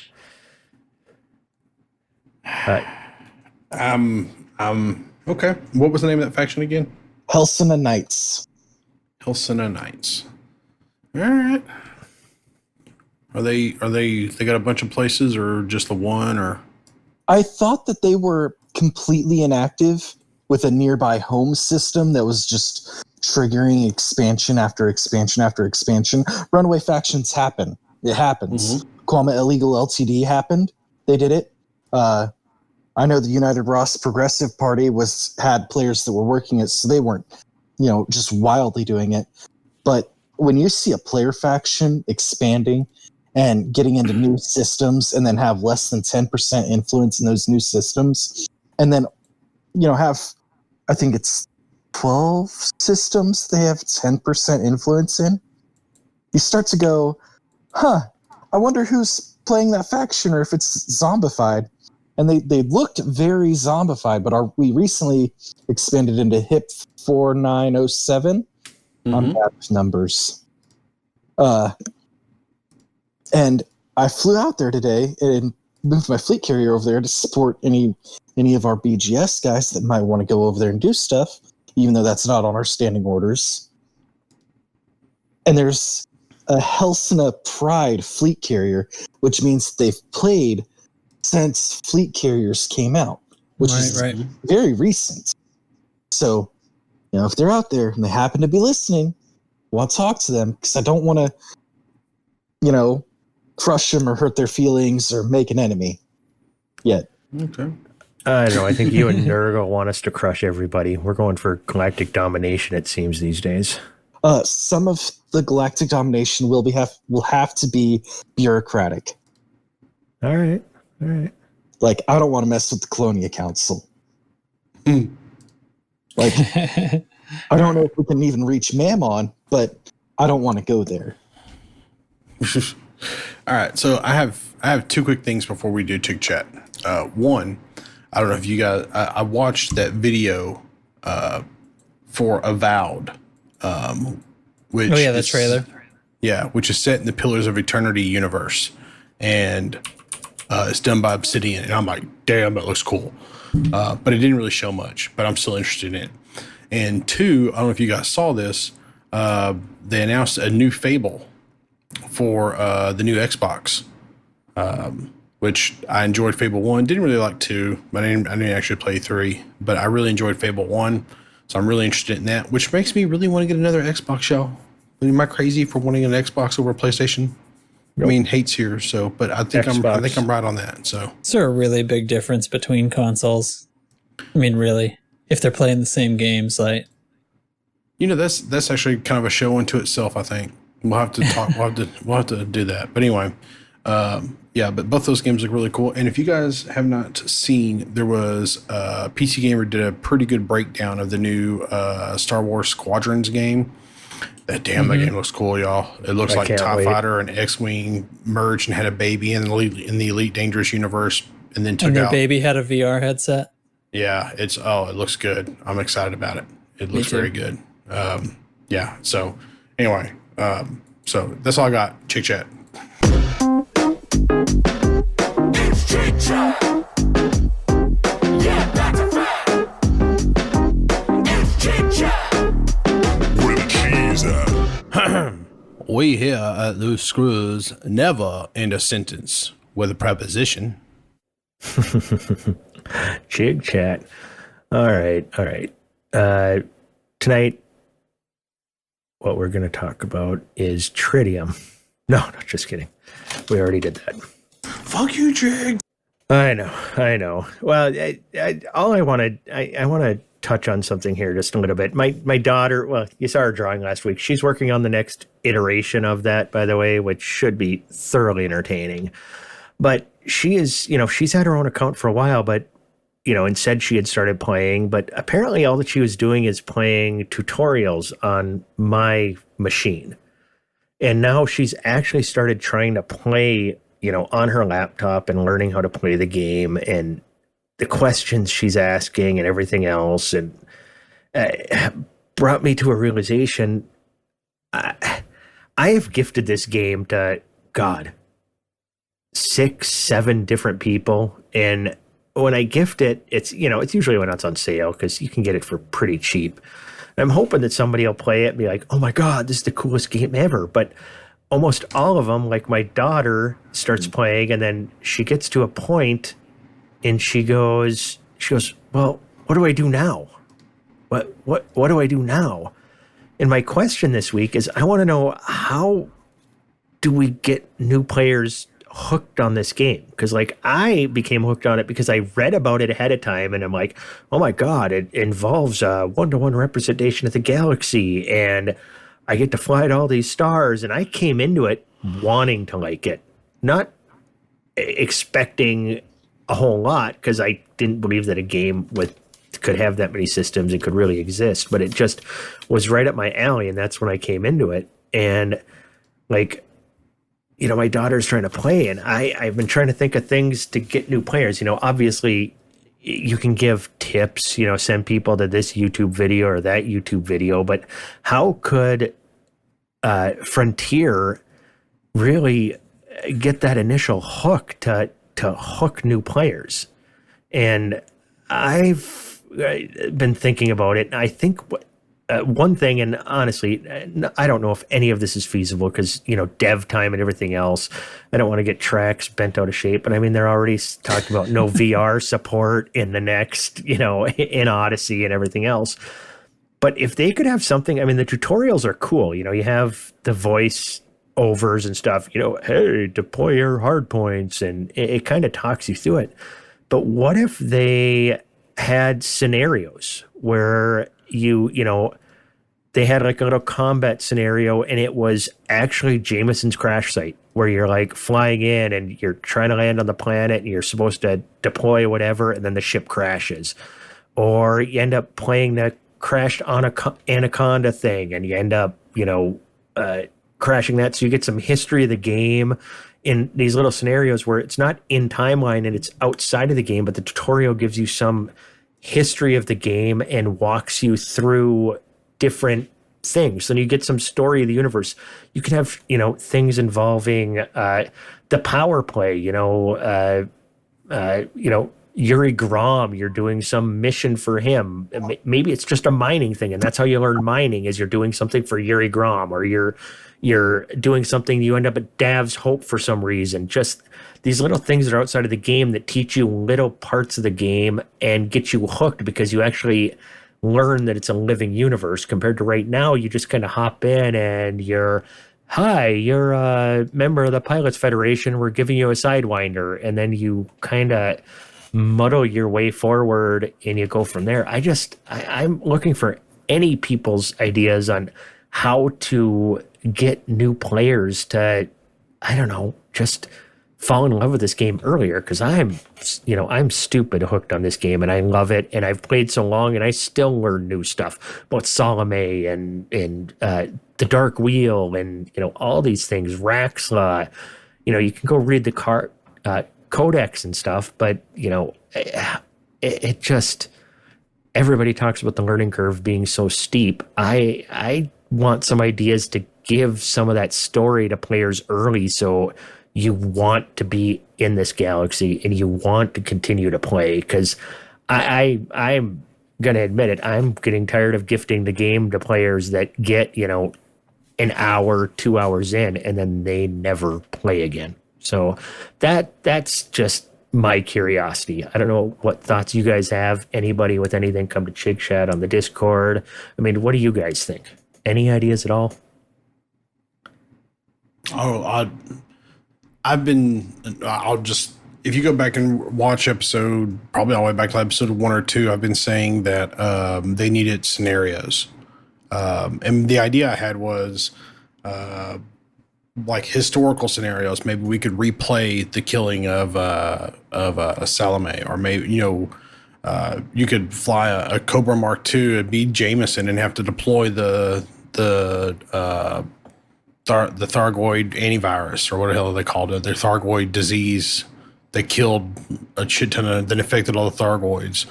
Okay. What was the name of that faction again? Helsina Knights. Helsina Knights. All right. Are they got a bunch of places or just the one or? I thought that they were completely inactive with a nearby home system that was just triggering expansion after expansion after expansion. Runaway factions happen. It happens. Kwama Illegal LTD happened. They did it. I know the United Ross Progressive Party had players that were working it, so they weren't, just wildly doing it. But when you see a player faction expanding and getting into new systems and then have less than 10% influence in those new systems, and then, have, I think it's 12 systems they have 10% influence in, you start to go, I wonder who's playing that faction or if it's zombified. And they looked very zombified, but we recently expanded into HIP 4907 on map numbers. And I flew out there today and moved my fleet carrier over there to support any of our BGS guys that might want to go over there and do stuff, even though that's not on our standing orders. And there's a Helsina Pride fleet carrier, which means they've played since fleet carriers came out, which is very recent. So, if they're out there and they happen to be listening, I'll talk to them because I don't want to, crush them or hurt their feelings or make an enemy yet. Okay. I don't know. I think you and Nurgle want us to crush everybody. We're going for galactic domination, it seems, these days. Some of the galactic domination will have to be bureaucratic. All right. Like, I don't want to mess with the Colonia Council. Like, I don't know if we can even reach Mammon, but I don't want to go there. All right, so I have two quick things before we do Tick Chat. One, I don't know if you guys, I watched that video for Avowed, which the trailer. Yeah, which is set in the Pillars of Eternity universe, and it's done by Obsidian, and I'm like, damn, that looks cool. But it didn't really show much, but I'm still interested in it. And two, I don't know if you guys saw this, they announced a new Fable for the new Xbox, which I enjoyed Fable 1. Didn't really like 2, but I didn't actually play 3, but I really enjoyed Fable 1, so I'm really interested in that, which makes me really want to get another Xbox, y'all. I mean, am I crazy for wanting an Xbox over a PlayStation? Nope. I mean, hate's here, so, but I think I'm right on that. So, is there a really big difference between consoles? I mean, really, if they're playing the same games, like, that's actually kind of a show unto itself. I think we'll have to talk. we'll have to do that. But anyway, but both those games look really cool. And if you guys have not seen, there was PC Gamer did a pretty good breakdown of the new Star Wars Squadrons game. That game looks cool, y'all. It looks like TIE Fighter and X-Wing merged and had a baby in the Elite Dangerous universe, and then took and their out. baby had a VR headset. Yeah, it looks good. I'm excited about it. It looks very good. So anyway, so that's all I got. Chick Chat. It's Chick Chat. Yeah, that's a fact. It's Chick Chat. Where the cheese at? We here at Loose Screws never end a sentence with a preposition. Chick Chat. All right. Tonight, what we're going to talk about is tritium. No, just kidding. We already did that. Fuck you, Jig. I know. Well, I want to touch on something here just a little bit. My daughter, well, you saw her drawing last week. She's working on the next iteration of that, by the way, which should be thoroughly entertaining. But she is, she's had her own account for a while, but and said she had started playing, but apparently all that she was doing is playing tutorials on my machine. And now she's actually started trying to play, on her laptop and learning how to play the game and the questions she's asking and everything else. And brought me to a realization. I have gifted this game to, God, 6-7 different people. And when I gift it, it's usually when it's on sale because you can get it for pretty cheap. And I'm hoping that somebody will play it and be like, oh my God, this is the coolest game ever. But almost all of them, like my daughter starts playing and then she gets to a point and she goes, well, what do I do now? What do I do now? And my question this week is I want to know, how do we get new players hooked on this game? Because I became hooked on it because I read about it ahead of time and I'm like, oh my God, it involves a 1-to-1 representation of the galaxy and I get to fly to all these stars. And I came into it wanting to like it, not expecting a whole lot because I didn't believe that a game with could have that many systems and could really exist, but it just was right up my alley, and that's when I came into it. And like, you know, my daughter's trying to play, and I've been trying to think of things to get new players. You know, obviously you can give tips, you know, send people to this YouTube video or that YouTube video, but how could Frontier really get that initial hook to hook new players? And I've been thinking about it. I think one thing, and honestly, I don't know if any of this is feasible because, you know, dev time and everything else. I don't want to get tracks bent out of shape. But I mean, they're already talking about no VR support in the next, you know, in Odyssey and everything else. But if they could have something, I mean, the tutorials are cool. You know, you have the voice overs and stuff, you know, hey, deploy your hard points, and it kind of talks you through it. But what if they had scenarios where you know, they had like a little combat scenario, and it was actually Jameson's crash site where you're like flying in and you're trying to land on the planet and you're supposed to deploy whatever, and then the ship crashes. Or you end up playing the crashed Anaconda thing, and you end up, you know, crashing that. So you get some history of the game in these little scenarios where it's not in timeline and it's outside of the game, but the tutorial gives you some history of the game and walks you through different things. Then you get some story of the universe. You can have, you know, things involving the power play, you know, Yuri Grom, you're doing some mission for him. Maybe it's just a mining thing, and that's how you learn mining, is you're doing something for Yuri Grom, or you're doing something, you end up at Dav's Hope for some reason. Just these little things that are outside of the game that teach you little parts of the game and get you hooked, because you actually learn that it's a living universe, compared to right now, you just kind of hop in and you're a member of the Pilots Federation, we're giving you a Sidewinder, and then you kind of muddle your way forward and you go from there. I'm looking for any people's ideas on how to get new players to, I don't know, just fall in love with this game earlier, because I'm stupid hooked on this game and I love it, and I've played so long and I still learn new stuff about Salome and the Dark Wheel, and, you know, all these things, Raxla. You know, you can go read the codex and stuff, but, you know, it just, everybody talks about the learning curve being so steep. I want some ideas to give some of that story to players early, so you want to be in this galaxy and you want to continue to play. Because I'm going to admit it, I'm getting tired of gifting the game to players that get, you know, an hour, 2 hours in, and then they never play again. So that's just my curiosity. I don't know what thoughts you guys have. Anybody with anything, come to Chig Chat on the Discord. I mean, what do you guys think? Any ideas at all? Oh, I'll just, if you go back and watch episode, probably all the way back to episode 1 or 2, I've been saying that they needed scenarios. And the idea I had was like historical scenarios. Maybe we could replay the killing of Salome, or maybe, you know, you could fly a Cobra Mark II and be Jameson and have to deploy the Thargoid antivirus, or what the hell they called it, the Thargoid disease that killed a shit ton of, that infected all the Thargoids.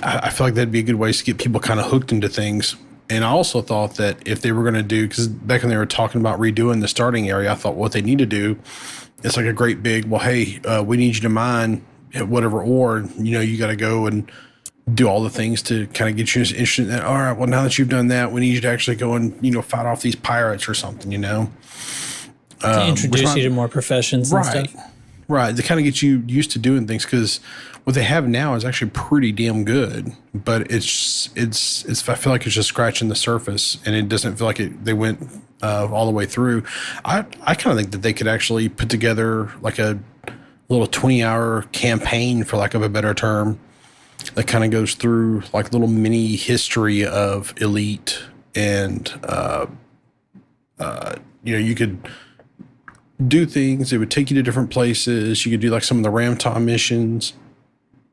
I feel like that'd be a good way to get people kind of hooked into things. And I also thought that if they were going to do, because back when they were talking about redoing the starting area, I thought what they need to do, it's like a great big, well, hey, we need you to mine whatever ore, you know, you got to go and do all the things to kind of get you interested in that. All right, well, now that you've done that, we need you to actually go and, you know, fight off these pirates or something, you know. To introduce you to more professions and stuff. Right, to kind of get you used to doing things, because what they have now is actually pretty damn good, but it's I feel like it's just scratching the surface, and it doesn't feel like they went all the way through. I kind of think that they could actually put together like a little 20-hour campaign, for lack of a better term, that kind of goes through like little mini history of Elite, and you know, you could do things. It would take you to different places. You could do like some of the Ramtom missions.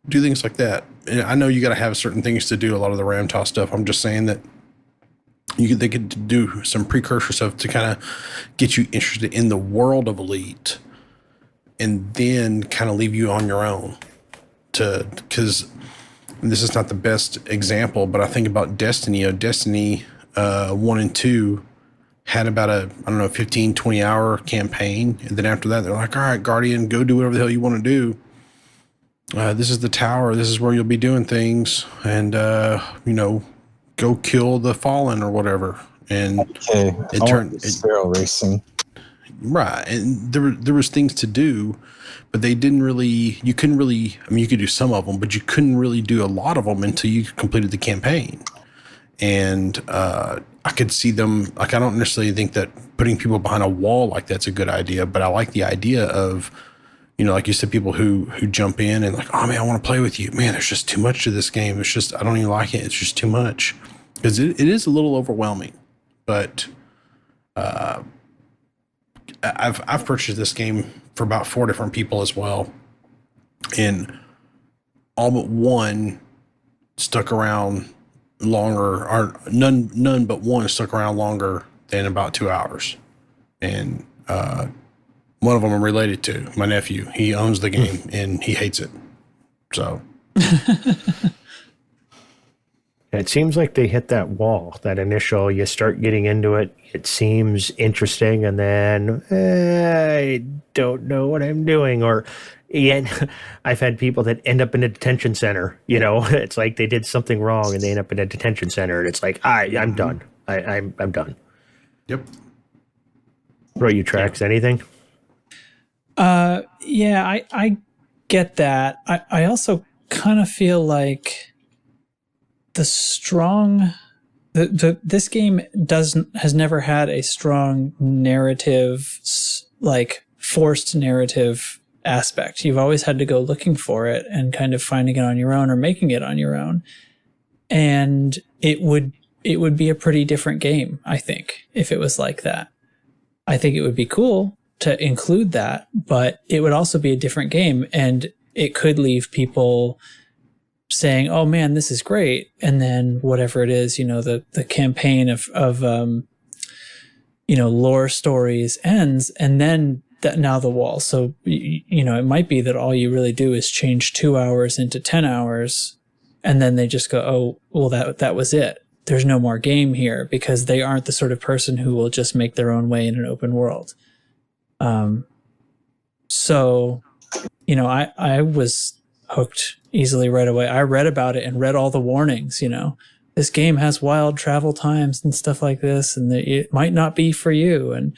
do things like that. And I know you got to have certain things to do a lot of the ram toss stuff. I'm just saying that they could do some precursor stuff to kind of get you interested in the world of Elite, and then kind of leave you on your own. Because this is not the best example, but I think about Destiny. Destiny 1 and 2 had about a, I don't know, 15, 20 hour campaign. And then after that, they're like, all right, Guardian, go do whatever the hell you want to do. This is the tower. This is where you'll be doing things. And, go kill the Fallen or whatever. And Okay, it turned Sparrow Racing. right. And there was things to do, but they didn't really, you couldn't really, I mean, you could do some of them, but you couldn't really do a lot of them until you completed the campaign. And I could see them, like, I don't necessarily think that putting people behind a wall like that's a good idea, but I like the idea of, like you said, people who jump in and like, oh man, I want to play with you. Man, there's just too much to this game. It's just, I don't even like it. It's just too much. Because it is a little overwhelming. But I've purchased this game for about 4 different people as well. And all but one stuck around longer, or none but one stuck around longer than about 2 hours. And one of them I'm related to, my nephew. He owns the game and he hates it. So It seems like they hit that wall, that initial, you start getting into it, it seems interesting, and then I don't know what I'm doing. Or I've had people that end up in a detention center. It's like they did something wrong and they end up in a detention center, and it's like, I'm done. I'm done. Yep. What about you, Trax? Anything? Yeah, I get that. I also kind of feel like this game has never had a strong narrative, like forced narrative aspect. You've always had to go looking for it and kind of finding it on your own or making it on your own. And it would be a pretty different game, I think, if it was like that. I think it would be cool to include that, but it would also be a different game, and it could leave people saying, oh man, this is great. And then whatever it is, the campaign of lore stories ends, and then now the wall. So, it might be that all you really do is change 2 hours into 10 hours. And then they just go, oh, well, that was it. There's no more game here, because they aren't the sort of person who will just make their own way in an open world. So, I was hooked easily right away. I read about it and read all the warnings. This game has wild travel times and stuff like this, and it might not be for you. And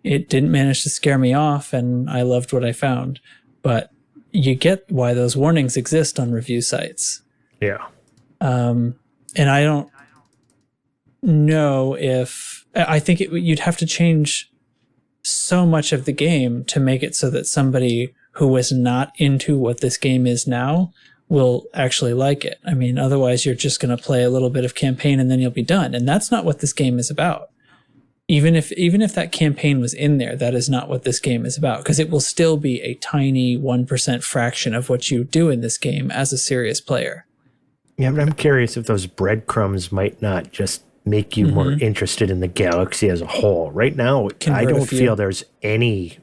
it didn't manage to scare me off, and I loved what I found. But you get why those warnings exist on review sites. Yeah. And I don't know if, I think you'd have to change so much of the game to make it so that somebody who was not into what this game is now will actually like it. I mean, otherwise you're just going to play a little bit of campaign and then you'll be done. And that's not what this game is about. Even if that campaign was in there, that is not what this game is about, because it will still be a tiny 1% fraction of what you do in this game as a serious player. Yeah, but I'm curious if those breadcrumbs might not just make you more interested in the galaxy as a whole. Right now, I don't feel there's any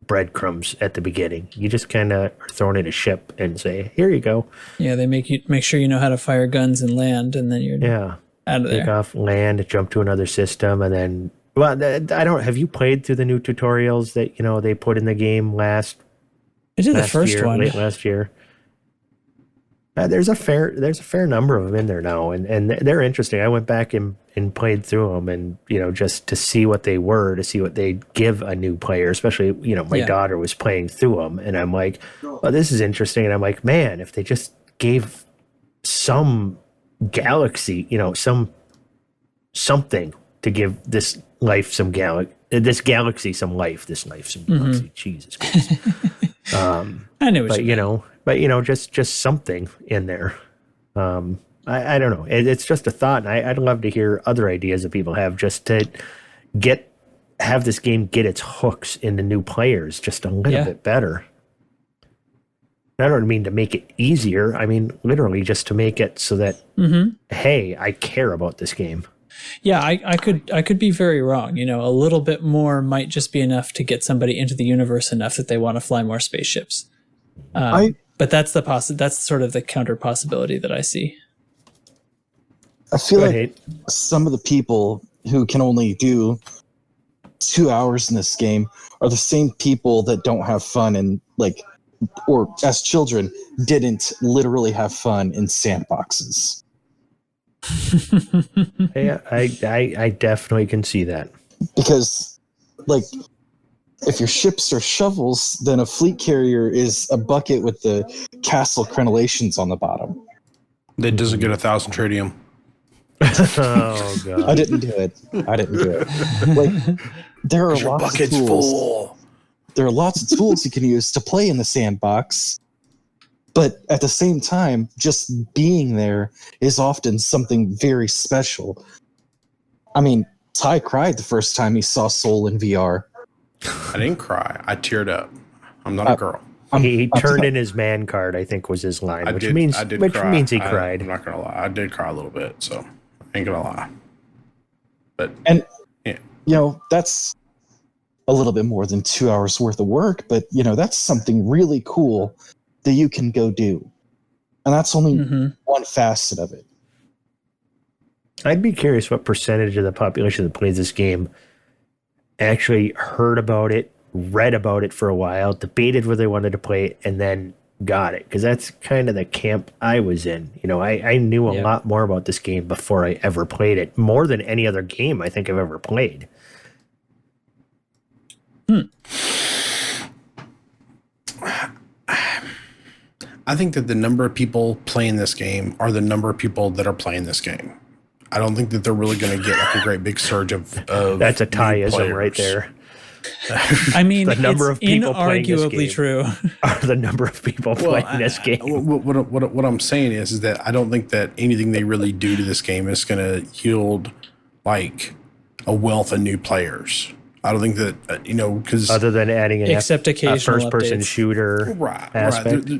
breadcrumbs at the beginning. You just kind of are thrown in a ship and say, here you go. Yeah, they make sure you know how to fire guns and land, and then you're out of there. Take off, land, jump to another system, and then, well, I don't, have you played through the new tutorials that, they put in the game I did the first one. Late last year. There's a fair number of them in there now, and they're interesting. I went back and played through them, and just to see what they were, to see what they give a new player, especially my daughter was playing through them, and I'm like, well, this is interesting, and I'm like, man, if they just gave some galaxy, something to give this life some this galaxy some life, some galaxy, Jesus Christ. I knew what you meant. But just something in there. I don't know. It's just a thought, and I'd love to hear other ideas that people have, just to have this game get its hooks into new players just a little bit better. I don't mean to make it easier. I mean, literally just to make it so that, hey, I care about this game. Yeah, I could be very wrong. A little bit more might just be enough to get somebody into the universe enough that they want to fly more spaceships. But that's that's sort of the counter possibility that I see. I feel Go like ahead. some of the people who can only do 2 hours in this game are the same people that don't have fun and or as children didn't literally have fun in sandboxes. Yeah, I definitely can see that. Because if your ships are shovels, then a fleet carrier is a bucket with the castle crenellations on the bottom. That doesn't get 1,000 tritium. Oh god. I didn't do it. There are lots of tools. Full. There are lots of tools you can use to play in the sandbox, but at the same time, just being there is often something very special. I mean, Ty cried the first time he saw Soul in VR. I didn't cry. I teared up. I'm not a girl. He turned in his man card, I think was his line, which means he cried. I'm not gonna lie. I did cry a little bit, so I ain't gonna lie. But That's a little bit more than 2 hours worth of work, but that's something really cool that you can go do. And that's only one facet of it. I'd be curious what percentage of the population that plays this game actually heard about it, read about it for a while, debated whether they wanted to play it, and then got it. Because that's kind of the camp I was in. I knew a lot more about this game before I ever played it, more than any other game I think I've ever played. I think that the number of people playing this game are the number of people that are playing this game. I don't think that they're really going to get a great big surge of That's a new Tyism right players. there. I mean, The number it's of people playing this inarguably game. true. Are the number of people playing this game. What I'm saying is that I don't think that anything they really do to this game is going to yield a wealth of new players. I don't think that because Other than adding an Except occasional first-person updates. shooter right. aspect.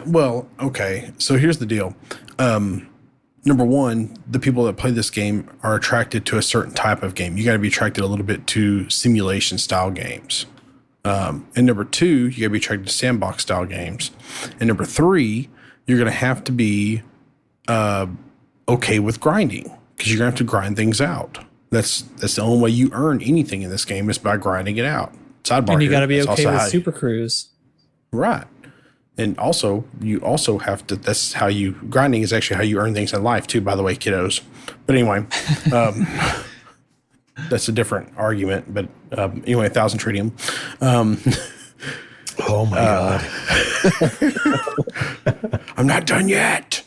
Well, okay. So here's the deal. Number one, the people that play this game are attracted to a certain type of game. You got to be attracted a little bit to simulation style games. And number two, you got to be attracted to sandbox style games. And number three, you're going to have to be okay with grinding because you're going to have to grind things out. That's the only way you earn anything in this game is by grinding it out. Sidebar. And you got to be that's okay also with how Super Cruise. Right. And also, you also have to, that's how you, grinding is actually how you earn things in life too, by the way, kiddos. But anyway, that's a different argument. But anyway, 1,000 tritium. Oh my God. I'm not done yet.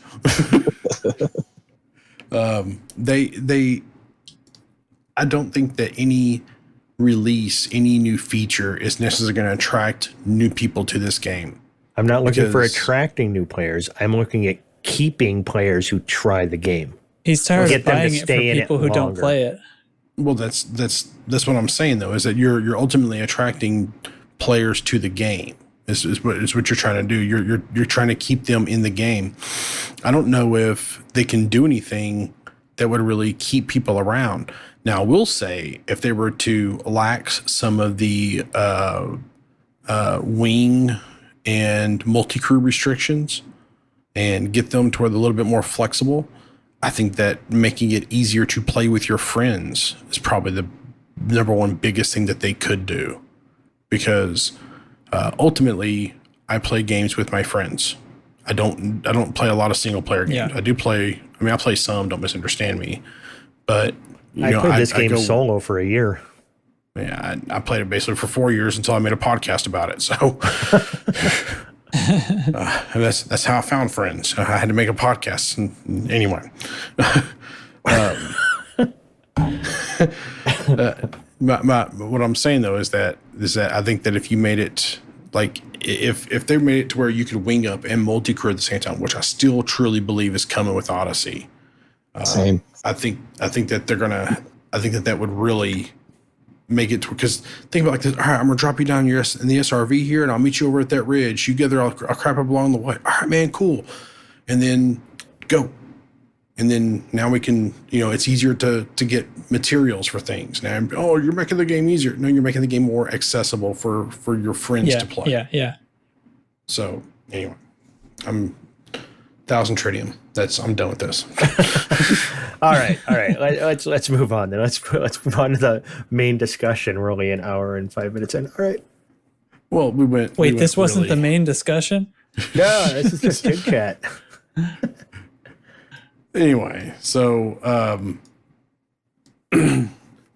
I don't think that any release, any new feature is necessarily going to attract new people to this game. I'm not looking for Because- attracting new players. I'm looking at keeping players who try the game. He's tired Get of them to buying it for stay in it people who don't longer. play it. Well, that's what I'm saying though, is that you're ultimately attracting players to the game. Is what you're trying to do. You're trying to keep them in the game. I don't know if they can do anything that would really keep people around. Now, I will say if they were to lax some of the wing and multi-crew restrictions and get them to where they're a little bit more flexible, I think that making it easier to play with your friends is probably the number one biggest thing that they could do. Because ultimately, I play games with my friends. I don't play a lot of single player games. Yeah. I play some, don't misunderstand me. But I played this game solo for a year. Yeah, I played it basically for 4 years until I made a podcast about it. So and that's how I found friends. I had to make a podcast. And anyway, what I'm saying though is that I think that if you made it if they made it to where you could wing up and multi-crew at the same time, which I still truly believe is coming with Odyssey. Same. I think that they're gonna. I think that would really make it because think about it like this. All right, I'm gonna drop you down in the SRV here, and I'll meet you over at that ridge. You gather I'll crap up along the way. All right, man, cool. And then go. And then now we can, it's easier to get materials for things. Now, you're making the game easier. No, you're making the game more accessible for your friends to play. Yeah. So anyway, I'm 1,000 tritium. I'm done with this. All right. Let's move on then. Let's move on to the main discussion. We're only an hour and 5 minutes in. All right. Well, Wait, this wasn't the main discussion? No, this is just chit chat. Anyway, so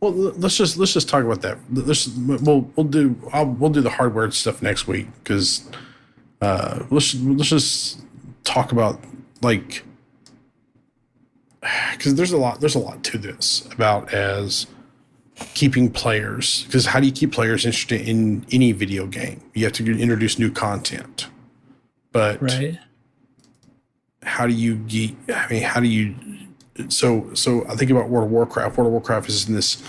well, let's just talk about that. We'll do the hardware stuff next week because let's just talk about because there's a lot to this about as keeping players, because how do you keep players interested in any video game? You have to introduce new content, but right. How do you so I think about World of Warcraft. World of Warcraft is in this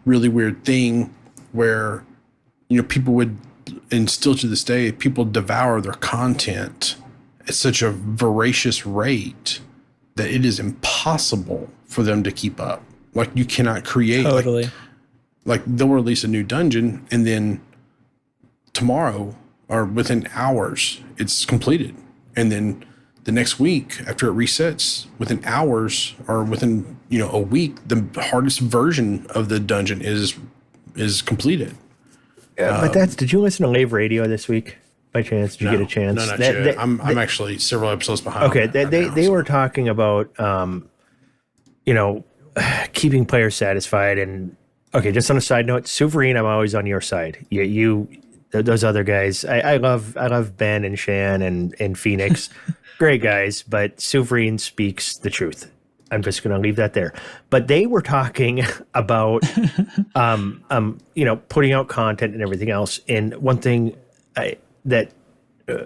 really weird thing where people would, and still to this day, people devour their content at such a voracious rate that it is impossible for them to keep up. Like, you cannot create totally. Like they'll release a new dungeon and then tomorrow or within hours it's completed, and then the next week after it resets, within hours or within a week, the hardest version of the dungeon is completed. Yeah, but did you listen to Lave Radio this week by chance? Did you get a chance? No, not yet. I'm actually several episodes behind. Okay, they were talking about keeping players satisfied, and okay, just on a side note, Souverine, I'm always on your side. Those other guys, I love Ben and Shan and Phoenix. Great guys, but Souverine speaks the truth. I'm just going to leave that there. But they were talking about, putting out content and everything else. And one thing that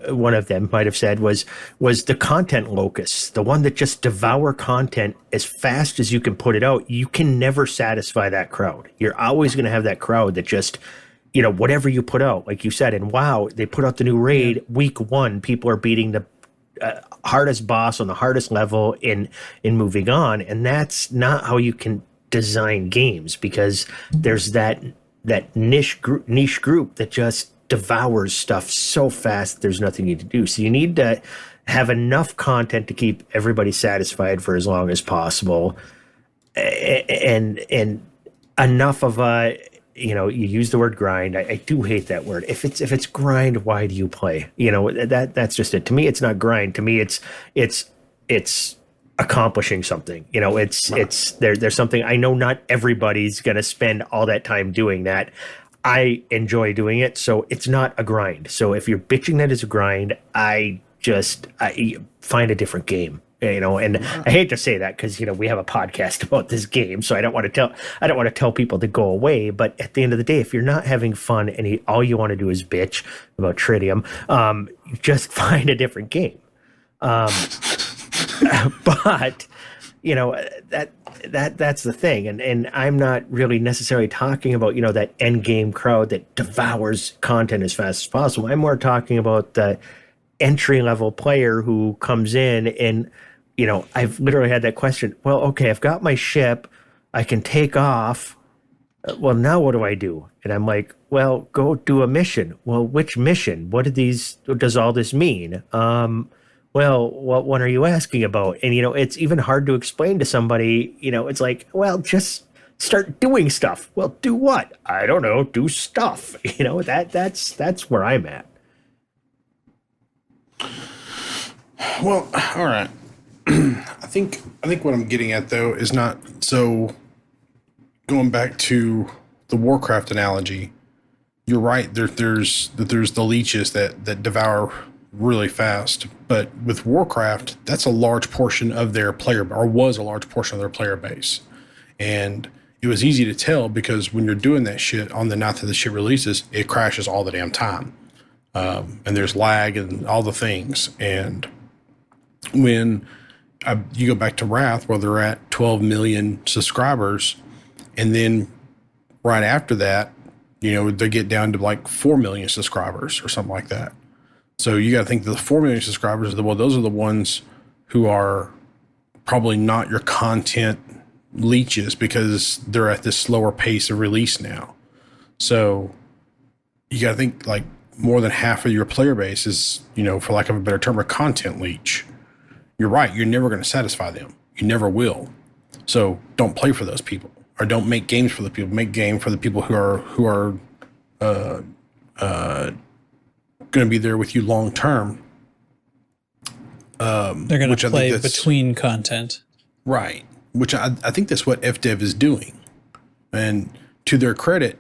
one of them might have said was the content locus, the one that just devour content as fast as you can put it out. You can never satisfy that crowd. You're always going to have that crowd that just, whatever you put out, like you said. And wow, they put out the new raid week 1. People are beating the hardest boss on the hardest level in moving on, and that's not how you can design games, because there's that niche group that just devours stuff so fast there's nothing you can do. So you need to have enough content to keep everybody satisfied for as long as possible, and enough of you use the word grind. I do hate that word. If it's grind, why do you play? That's just it. To me, it's not grind. To me, it's accomplishing something. There's something. I know not everybody's going to spend all that time doing that. I enjoy doing it, so it's not a grind. So if you're bitching that as a grind, I find a different game. And I hate to say that because we have a podcast about this game, so I don't want to tell people to go away. But at the end of the day, if you're not having fun and all you want to do is bitch about Tritium, just find a different game. But that's the thing, and I'm not really necessarily talking about that end game crowd that devours content as fast as possible. I'm more talking about the entry level player who comes in and I've literally had that question. Well, okay, I've got my ship, I can take off. Well, now what do I do? And I'm like, well, go do a mission. Well, which mission? What does all this mean? Well, what one are you asking about? And it's even hard to explain to somebody. It's like, well, just start doing stuff. Well, do what? I don't know. Do stuff. That's where I'm at. Well, all right. I think what I'm getting at though is not so. Going back to the Warcraft analogy, you're right. There's the leeches that devour really fast, but with Warcraft, that's a large portion of their player, or was a large portion of their player base, and it was easy to tell because when you're doing that shit on the night that the shit releases, it crashes all the damn time, and there's lag and all the things. And when you go back to Wrath, where they're at 12 million subscribers, and then right after that, they get down to like 4 million subscribers or something like that. So you got to think the 4 million subscribers, those are the ones who are probably not your content leeches because they're at this slower pace of release now. So you got to think like more than half of your player base is, for lack of a better term, a content leech. You're right. You're never going to satisfy them. You never will. So don't play for those people, or don't make games for the people. Make game for the people who are going to be there with you long term. They're going to play between content. Right. Which I think that's what FDev is doing. And to their credit,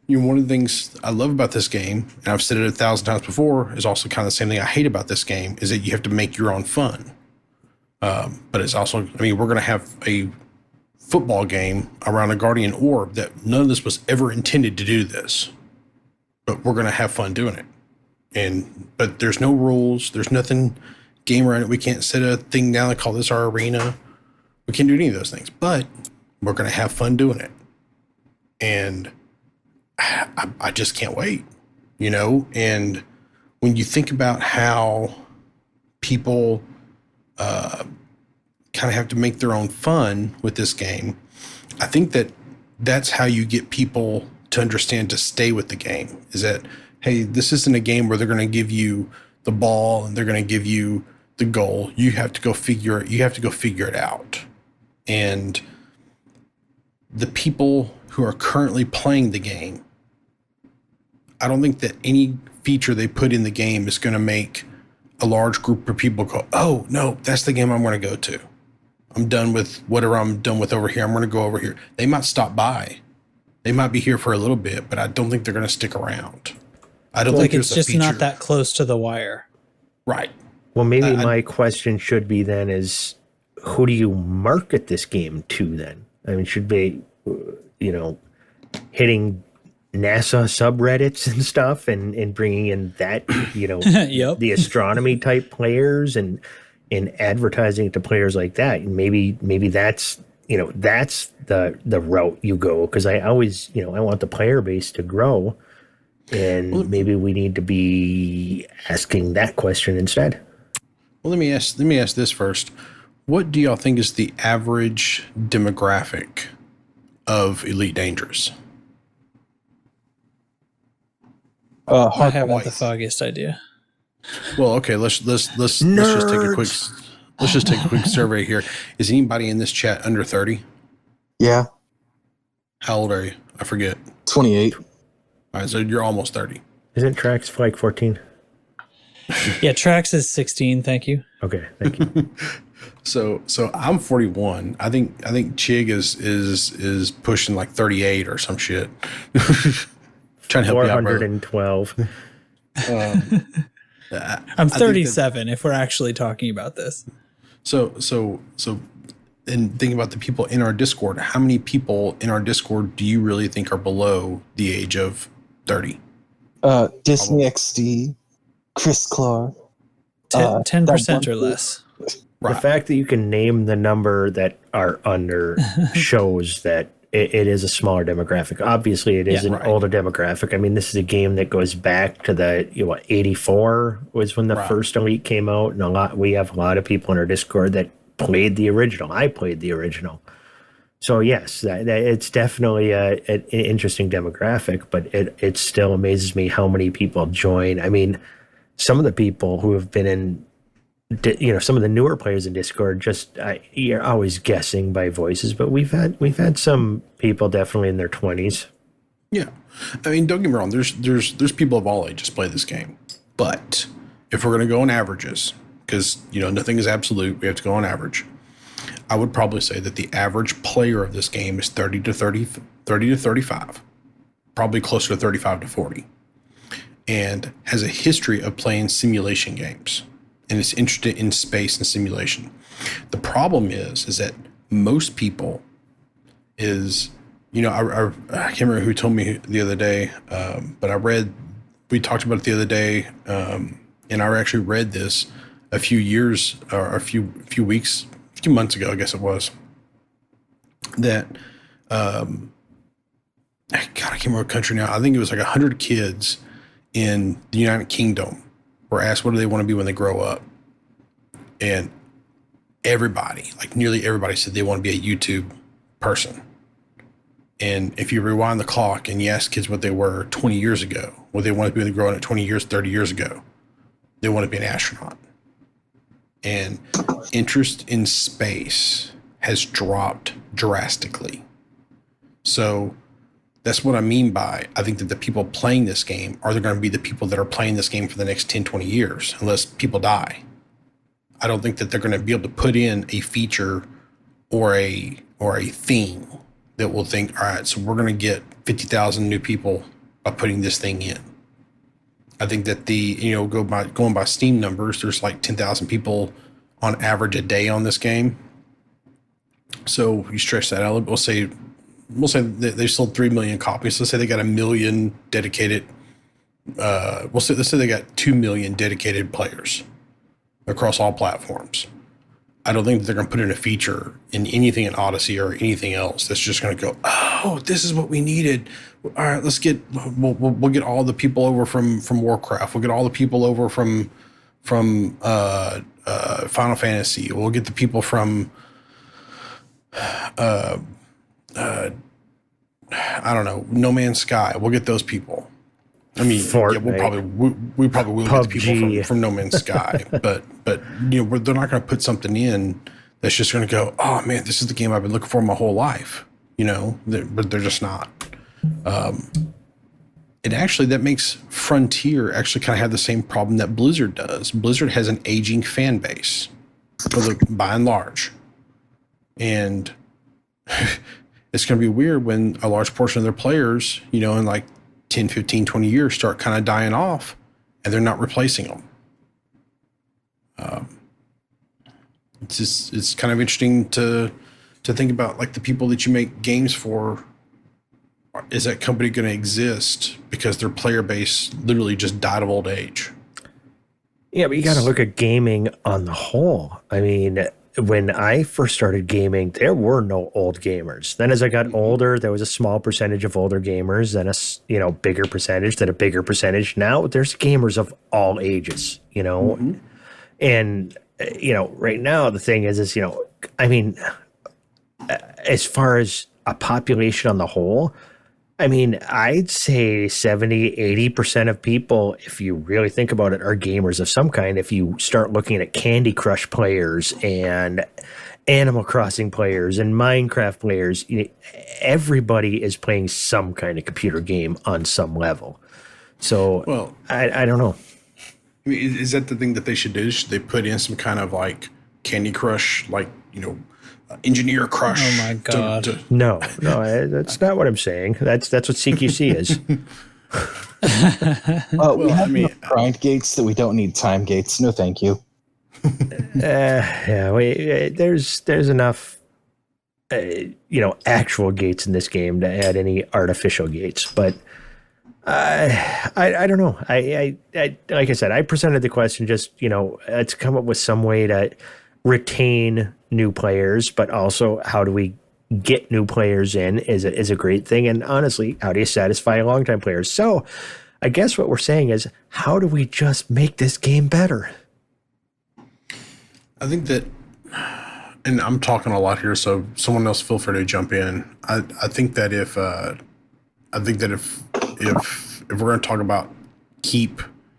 one of the things I love about this game, and I've said it 1,000 times before, is also kind of the same thing I hate about this game, is that you have to make your own fun. But it's also, we're going to have a football game around a Guardian Orb that none of this was ever intended to do this. But we're going to have fun doing it. But there's no rules. There's nothing game around it. We can't set a thing down and call this our arena. We can't do any of those things. But we're going to have fun doing it. And I just can't wait, And when you think about how people kind of have to make their own fun with this game, I think that's how you get people to understand to stay with the game, is that, hey, this isn't a game where they're going to give you the ball and they're going to give you the goal. You have to go figure it out. And the people who are currently playing the game, I don't think that any feature they put in the game is going to make a large group of people go, oh, no, that's the game I'm going to go to. I'm done with whatever I'm done with over here. I'm going to go over here. They might stop by. They might be here for a little bit, but I don't think they're going to stick around. I don't think it's just not that close to the wire. Right. Well, maybe my question should be then is, who do you market this game to then? Should be, hitting NASA subreddits and stuff and bringing in that, Yep. the astronomy type players and advertising to players like that. And maybe that's, that's the route you go. Cause I always, I want the player base to grow, and maybe we need to be asking that question instead. Well, let me ask this first. What do y'all think is the average demographic of Elite Dangerous? I haven't the foggiest idea. Well, okay, let's just take a quick survey here. Is anybody in this chat under 30? Yeah. How old are you? I forget. 28. All right, so you're almost 30. Isn't Trax like 14? Yeah, Trax is 16. Thank you. Okay, thank you. So I'm 41. I think Chig is pushing like 38 or some shit. Trying to help you out, brother. 412. I'm 37 if we're actually talking about this. So and think about the people in our Discord. How many people in our Discord do you really think are below the age of 30? Disney XD, Chris Clark. 10% or less. Right. The fact that you can name the number that are under shows that it is a smaller demographic. Obviously, it is an older demographic. This is a game that goes back to the 84 was when the first Elite came out, and we have a lot of people in our Discord that played the original. I played the original, so yes, that it's definitely an interesting demographic. But it still amazes me how many people join. Some of the people who have been in, some of the newer players in Discord, you're always guessing by voices, but we've had some people definitely in their 20s. Yeah, don't get me wrong. There's people of all ages play this game, but if we're going to go on averages, because nothing is absolute, we have to go on average. I would probably say that the average player of this game is 30 to 35, probably closer to 35 to 40, and has a history of playing simulation games. And is interested in space and simulation. The problem is that most people I can't remember who told me the other day, but we talked about it the other day, and I actually read this a few months ago, I guess it was, that God, I can't remember what country now. I think it was like 100 kids in the United Kingdom were asked what do they want to be when they grow up, and everybody, like nearly everybody, said they want to be a YouTube person. And if you rewind the clock and you ask kids what they were 20 years ago, what they wanted to be when they grow up 20 years, 30 years ago, they want to be an astronaut. And interest in space has dropped drastically. So that's what I mean by, I think that the people playing this game are going to be the people that are playing this game for the next 10, 20 years, unless people die. I don't think that they're going to be able to put in a feature or a theme that will think, all right, so we're going to get 50,000 new people by putting this thing in. I think that going by Steam numbers, there's like 10,000 people on average a day on this game. So you stretch that out. We'll say that they sold 3 million copies. Let's say they got 1 million dedicated. Let's say they got 2 million dedicated players across all platforms. I don't think that they're going to put in a feature in anything in Odyssey or anything else that's just going to go, oh, this is what we needed. All right, we'll get all the people over from Warcraft. We'll get all the people over from Final Fantasy. We'll get the people from I don't know, No Man's Sky. We'll get those people. I mean, yeah, we probably will get the people from No Man's Sky, but they're not going to put something in that's just going to go, oh man, this is the game I've been looking for my whole life. But they're just not. That makes Frontier actually kind of have the same problem that Blizzard does. Blizzard has an aging fan base, by and large, and it's going to be weird when a large portion of their players, in like 10, 15, 20 years start kind of dying off and they're not replacing them. It's kind of interesting to think about, like, the people that you make games for. Is that company going to exist because their player base literally just died of old age? Yeah, but you got to look at gaming on the whole. I mean, when I first started gaming, there were no old gamers. Then as I got older, there was a small percentage of older gamers, then a bigger percentage, then a bigger percentage. Now there's gamers of all ages, and right now the thing is I mean, as far as a population on the whole, I mean, I'd say 70, 80% of people, if you really think about it, are gamers of some kind. If you start looking at Candy Crush players and Animal Crossing players and Minecraft players, everybody is playing some kind of computer game on some level. So, well, I don't know. I mean, is that the thing that they should do? Should they put in some kind of like Candy Crush, like, Engineer Crush? Oh my god! No, that's not what I'm saying. That's what CQC is. We have enough grind gates that we don't need time gates. No, thank you. There's enough, actual gates in this game to add any artificial gates. But I don't know. I like I said, I presented the question just let's come up with some way to retain new players, but also how do we get new players in is a great thing. And honestly, how do you satisfy longtime players? So I guess what we're saying is, how do we just make this game better? I think that, and I'm talking a lot here, so someone else feel free to jump in. I think that if we're going to talk about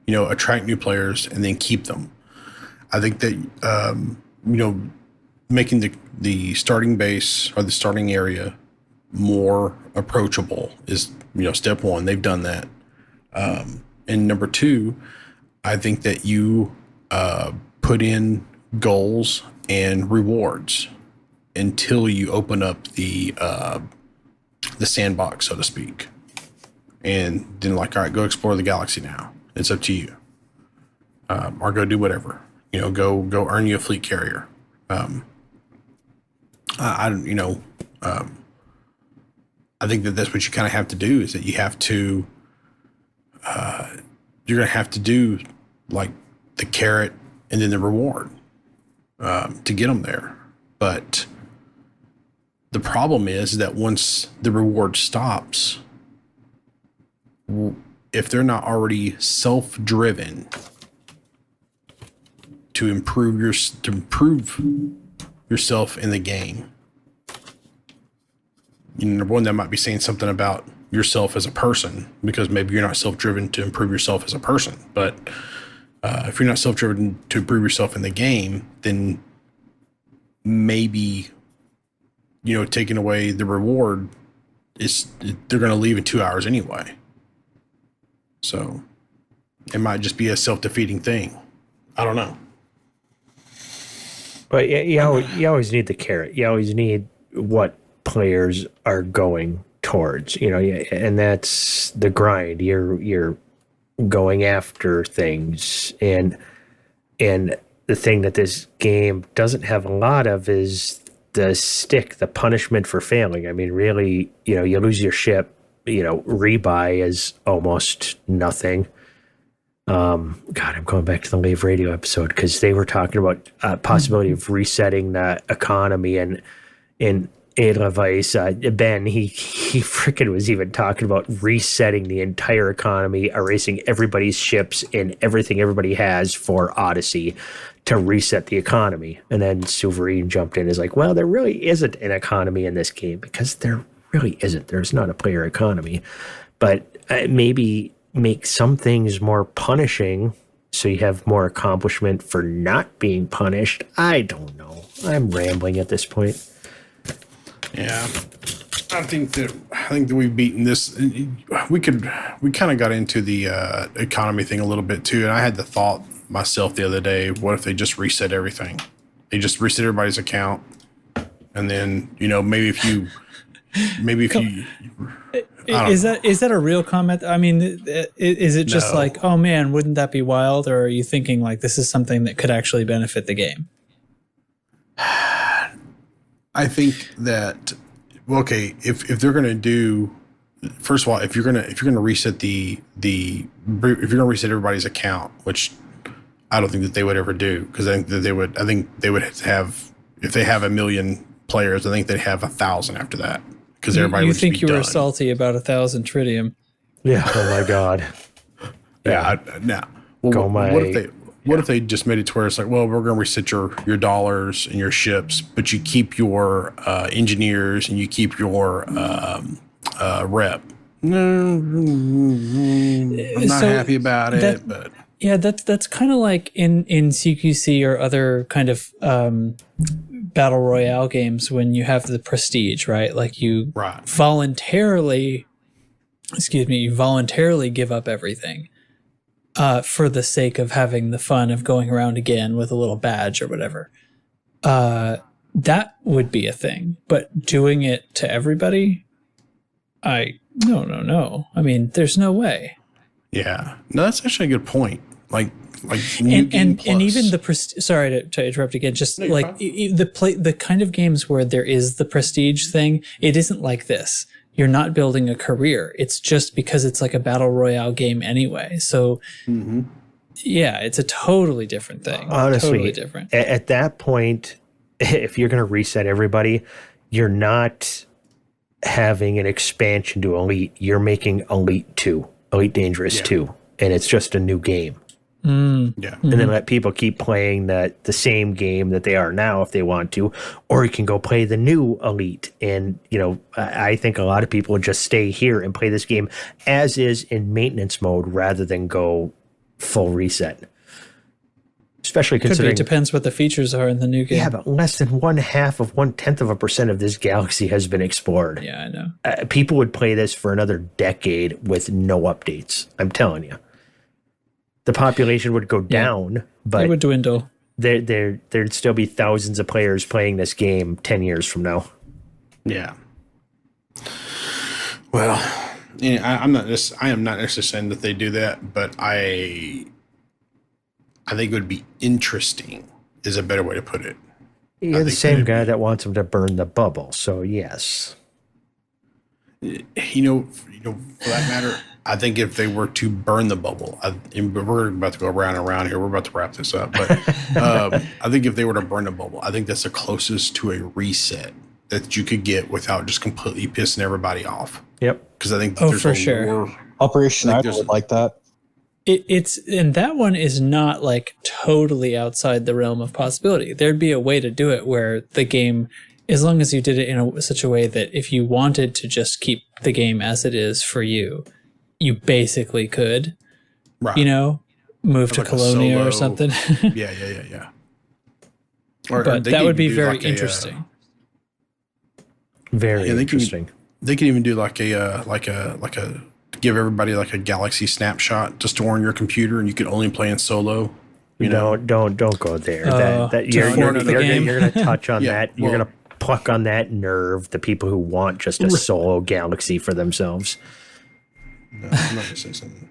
attract new players and then keep them, I think that making the starting base or the starting area more approachable is step one. They've done that. And number two, I think that you put in goals and rewards until you open up the sandbox, so to speak. And then, like, all right, go explore the galaxy now. It's up to you. Or go do whatever. Go earn you a fleet carrier. I think that that's what you kind of have to do, is that you have to, you're going to have to do like the carrot and then the reward to get them there. But the problem is that once the reward stops, if they're not already self-driven to improve yourself in the game. Number one, that might be saying something about yourself as a person, because maybe you're not self-driven to improve yourself as a person. But if you're not self-driven to improve yourself in the game, then maybe, taking away the reward they're going to leave in 2 hours anyway. So it might just be a self-defeating thing. I don't know. But you always need the carrot. You always need what players are going towards, and that's the grind. You're going after things, and the thing that this game doesn't have a lot of is the stick, the punishment for failing. I mean, really, you lose your ship, rebuy is almost nothing. God, I'm going back to the Lave Radio episode because they were talking about possibility of resetting the economy, and in Edelweiss, Ben, he freaking was even talking about resetting the entire economy, erasing everybody's ships and everything everybody has for Odyssey to reset the economy. And then Souverine jumped in and is like, well, there really isn't an economy in this game, because there really isn't. There's not a player economy. But maybe make some things more punishing so you have more accomplishment for not being punished. I don't know. I'm rambling at this point. Yeah, I think that we've beaten this. We kind of got into the economy thing a little bit too, and I had the thought myself the other day: what if they just reset everything? They just reset everybody's account, and then maybe if you. Is that a real comment? I mean, is it just like, oh man, wouldn't that be wild? Or are you thinking like this is something that could actually benefit the game? I think that, if they're going to do, first of all, if you're going to reset if you're going to reset everybody's account, which I don't think that they would ever do, because I think they would have, if they have 1 million players, I think they'd have 1,000 after that, because everybody would think be you were done. salty about 1,000 tritium. Yeah. Oh my God. Yeah. What if they just made it to where it's like, well, we're going to reset your dollars and your ships, but you keep your engineers and you keep your rep. I'm not happy about it, but yeah, that's kind of like in CQC or other kind of battle royale games when you have the prestige, right? Like you voluntarily give up everything. For the sake of having the fun of going around again with a little badge or whatever. That would be a thing. But doing it to everybody, no. I mean, there's no way. Yeah. No, that's actually a good point. Like and even the sorry to interrupt again. Just like the kind of games where there is the prestige thing, it isn't like this. You're not building a career. It's just because it's like a battle royale game anyway. So, yeah, it's a totally different thing. Honestly, totally different. At that point, if you're going to reset everybody, you're not having an expansion to Elite. You're making Elite 2, Elite Dangerous 2, and it's just a new game. Yeah. And then let people keep playing the same game that they are now if they want to, or you can go play the new Elite. And, I think a lot of people would just stay here and play this game as is in maintenance mode rather than go full reset. Especially considering... Could be. Depends what the features are in the new game. Yeah, but less than 0.1% of this galaxy has been explored. Yeah, I know. People would play this for another decade with no updates. I'm telling you. The population would go down, but it would dwindle. There'd still be thousands of players playing this game 10 years from now. Yeah. Well, I am not necessarily saying that they do that, but I think it would be interesting is a better way to put it. You're the same guy that wants them to burn the bubble, so yes. For that matter, I think if they were to burn the bubble, we're about to go around and around here. We're about to wrap this up, but I think if they were to burn the bubble, I think that's the closest to a reset that you could get without just completely pissing everybody off. Yep. Because I think there's Operation Like Idol there's- would like that. It's and that one is not like totally outside the realm of possibility. There'd be a way to do it where the game, as long as you did it in such a way that if you wanted to just keep the game as it is for you, you basically could, Right. you know, move to Like a Colonia solo- or something. Yeah. Or But they that could would be even do very like a, interesting. Very Yeah, they can- interesting. They could even do like a give everybody like a galaxy snapshot to store on your computer, and you could only play in solo. You know, Don't go there. To You're fork the game. going to touch on Yeah, that. You're well- going to pluck on that nerve. The people who want just a solo galaxy for themselves, no, I'm not gonna say something.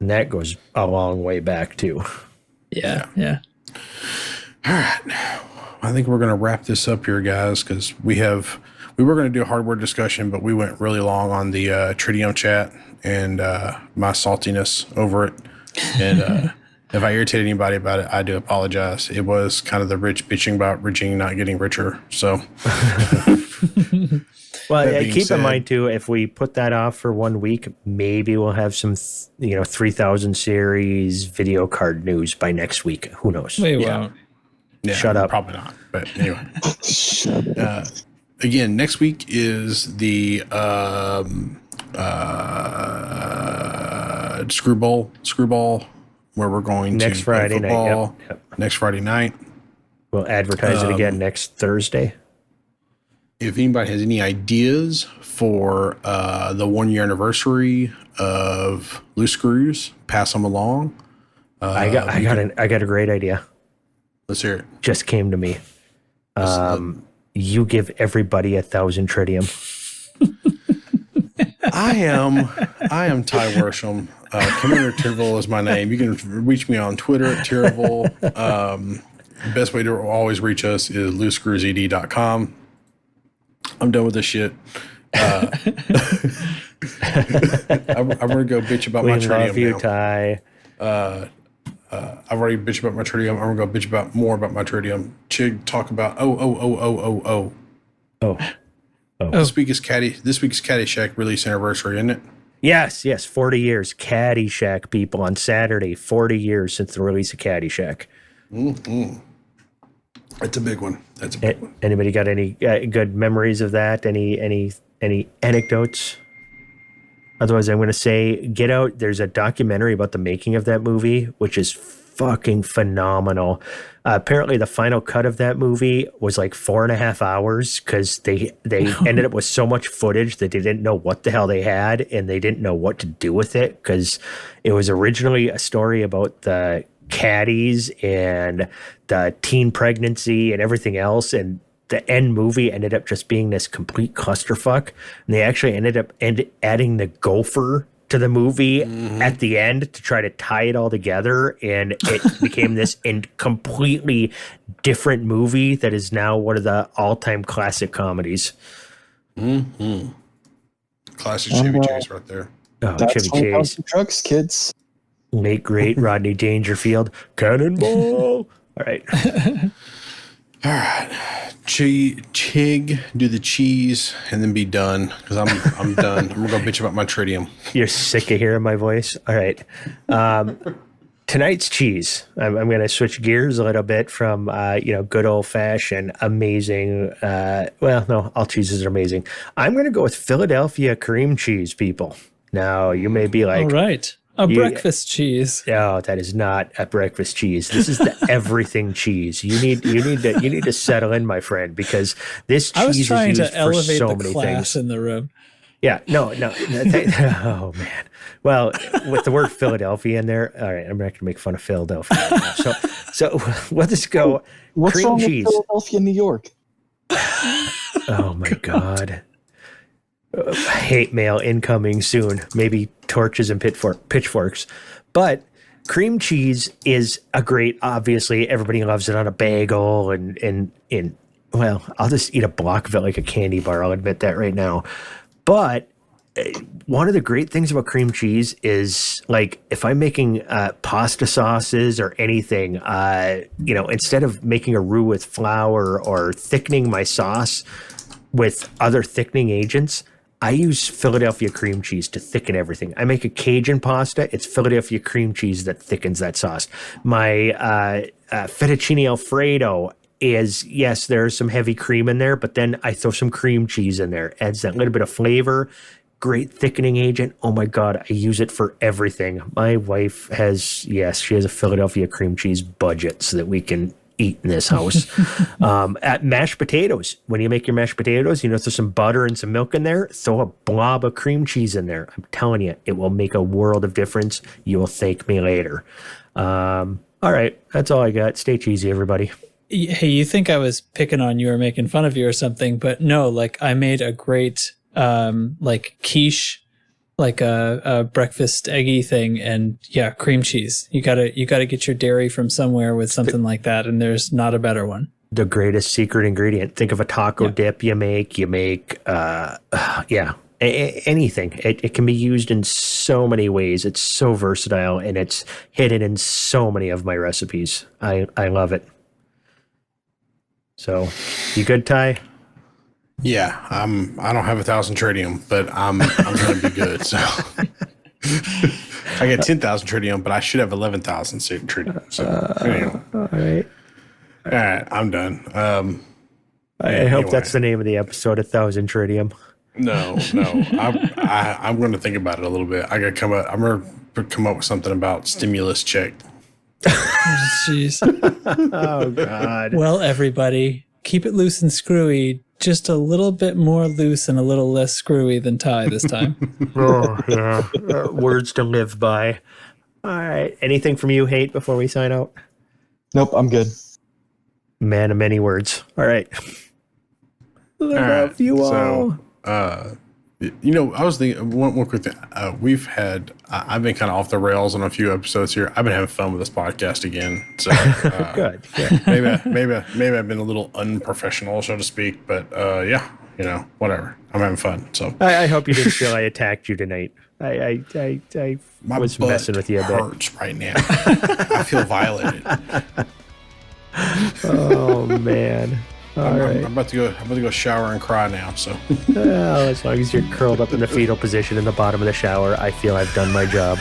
and that goes a long way back too. Yeah. All right, I think we're gonna wrap this up here, guys, because we were gonna do a hardware discussion, but we went really long on the Tritium chat and my saltiness over it, and. If I irritate anybody about it, I do apologize. It was kind of the rich bitching about Regine not getting richer. So, Well, That being keep said- in mind too, if we put that off for 1 week, maybe we'll have some, 3000 series video card news by next week. Who knows? We Yeah. won't. yeah, Shut up. Probably not. But anyway, Shut up. again, next week is the Screwball, where we're going Next to play Friday night, football. yep. Next Friday night. We'll advertise it again next Thursday. If anybody has any ideas for the 1 year anniversary of Loose Screws, pass them along. I got a great idea. Let's hear it. Just came to me. You give everybody 1,000 tritium. I am Ty Worsham. Commander Tyrville is my name. You can reach me on Twitter at Tyrville. Best way to always reach us is loosescrewsed.com. I'm done with this shit. I'm gonna go bitch about We my love you, tritium Ty. now. I've already bitched about my tritium. I'm gonna go bitch about more about my tritium. Chig, talk about Oh, This week is Caddyshack release anniversary, isn't it? yes, 40 years. Caddyshack, people, on Saturday. 40 years since the release of Caddyshack. That's a big one. That's a big one. Anybody got any good memories of that? Any anecdotes? Otherwise, I'm going to say, get out. There's a documentary about the making of that movie, which is fucking phenomenal. Apparently, the final cut of that movie was like 4.5 hours because they ended up with so much footage that they didn't know what the hell they had, and they didn't know what to do with it because it was originally a story about the caddies and the teen pregnancy and everything else, and the end movie ended up just being this complete clusterfuck. And they actually ended up adding the gopher to the movie at the end to try to tie it all together, and it became this completely different movie that is now one of the all-time classic comedies. Classic Chevy Chase right there. Oh, That's Chevy when it comes Chase, to trucks, kids. late great Rodney Dangerfield, Cannonball. All right. All right, Chig, do the cheese and then be done because I'm done. I'm gonna go bitch about my tritium. You're sick of hearing my voice. All right. Tonight's cheese. I'm going to switch gears a little bit from, good old fashioned, amazing. Well, no, all cheeses are amazing. I'm going to go with Philadelphia cream cheese, people. Now, you may be like, All right. A You- breakfast cheese. "Oh, that is not a breakfast cheese. This is the everything cheese. You need to settle in, my friend, because this I was cheese trying is used to for elevate so the many class things." in the room. Yeah, no. Oh man. Well, with the word Philadelphia in there, all right. I'm not going to make fun of Philadelphia. Right now. So we'll just go What's cream wrong cheese. with Philadelphia, New York? Oh my god. Hate mail incoming soon. Maybe torches and pitchforks. But cream cheese is a great. Obviously, everybody loves it on a bagel and well, I'll just eat a block of it like a candy bar. I'll admit that right now. But one of the great things about cream cheese is, like, if I'm making pasta sauces or anything, instead of making a roux with flour or thickening my sauce with other thickening agents, I use Philadelphia cream cheese to thicken everything. I make a Cajun pasta. It's Philadelphia cream cheese that thickens that sauce. My fettuccine Alfredo is, yes, there's some heavy cream in there, but then I throw some cream cheese in there. Adds that little bit of flavor. Great thickening agent. Oh my God, I use it for everything. My wife has, yes, she has a Philadelphia cream cheese budget so that we can eat in this house. At mashed potatoes, when you make your mashed potatoes, you know, throw some butter and some milk in there, throw a blob of cream cheese in there. I'm telling you, it will make a world of difference. You will thank me later. All right, that's all I got. Stay cheesy, everybody. Hey, you think I was picking on you or making fun of you or something, but no, like I made a great like quiche, like a breakfast eggy thing, and yeah, cream cheese. You gotta get your dairy from somewhere with something like that, and there's not a better one. The greatest secret ingredient. Think of a taco dip you make anything. It can be used in so many ways. It's so versatile, and it's hidden in so many of my recipes. I love it. So, you good, Ty? Yeah, I don't have 1,000 tritium, but I'm going to be good. So I get 10,000 tritium, but I should have 11,000 tritium. So anyway. All right, I'm done. I hope that's the name of the episode, 1,000 tritium. No, I'm going to think about it a little bit. I'm going to come up with something about stimulus check. Jeez. Oh God. Well, everybody, keep it loose and screwy. Just a little bit more loose and a little less screwy than Ty this time. Oh, yeah. Words to live by. All right. Anything from you, Hate, before we sign out? Nope, I'm good. Man of many words. All right. Love you all. So, you know, I was thinking one quick thing. I've been kind of off the rails on a few episodes here. I've been having fun with this podcast again. So Good. Yeah. maybe I've been a little unprofessional, so to speak. But yeah, you know, whatever. I'm having fun. So I hope you didn't feel I attacked you tonight. I my was butt messing with you a bit. hurts right now. I feel violated. Oh man. I'm about to go shower and cry now. So Well, as long as you're curled up in the fetal position in the bottom of the shower, I feel I've done my job.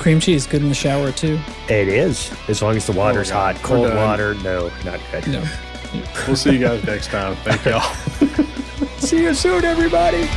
Cream cheese good in the shower too. It is, as long as the water's God. hot. Cold We're done. water, no, not good. No. we'll see you guys next time. Thank y'all. See you soon, everybody.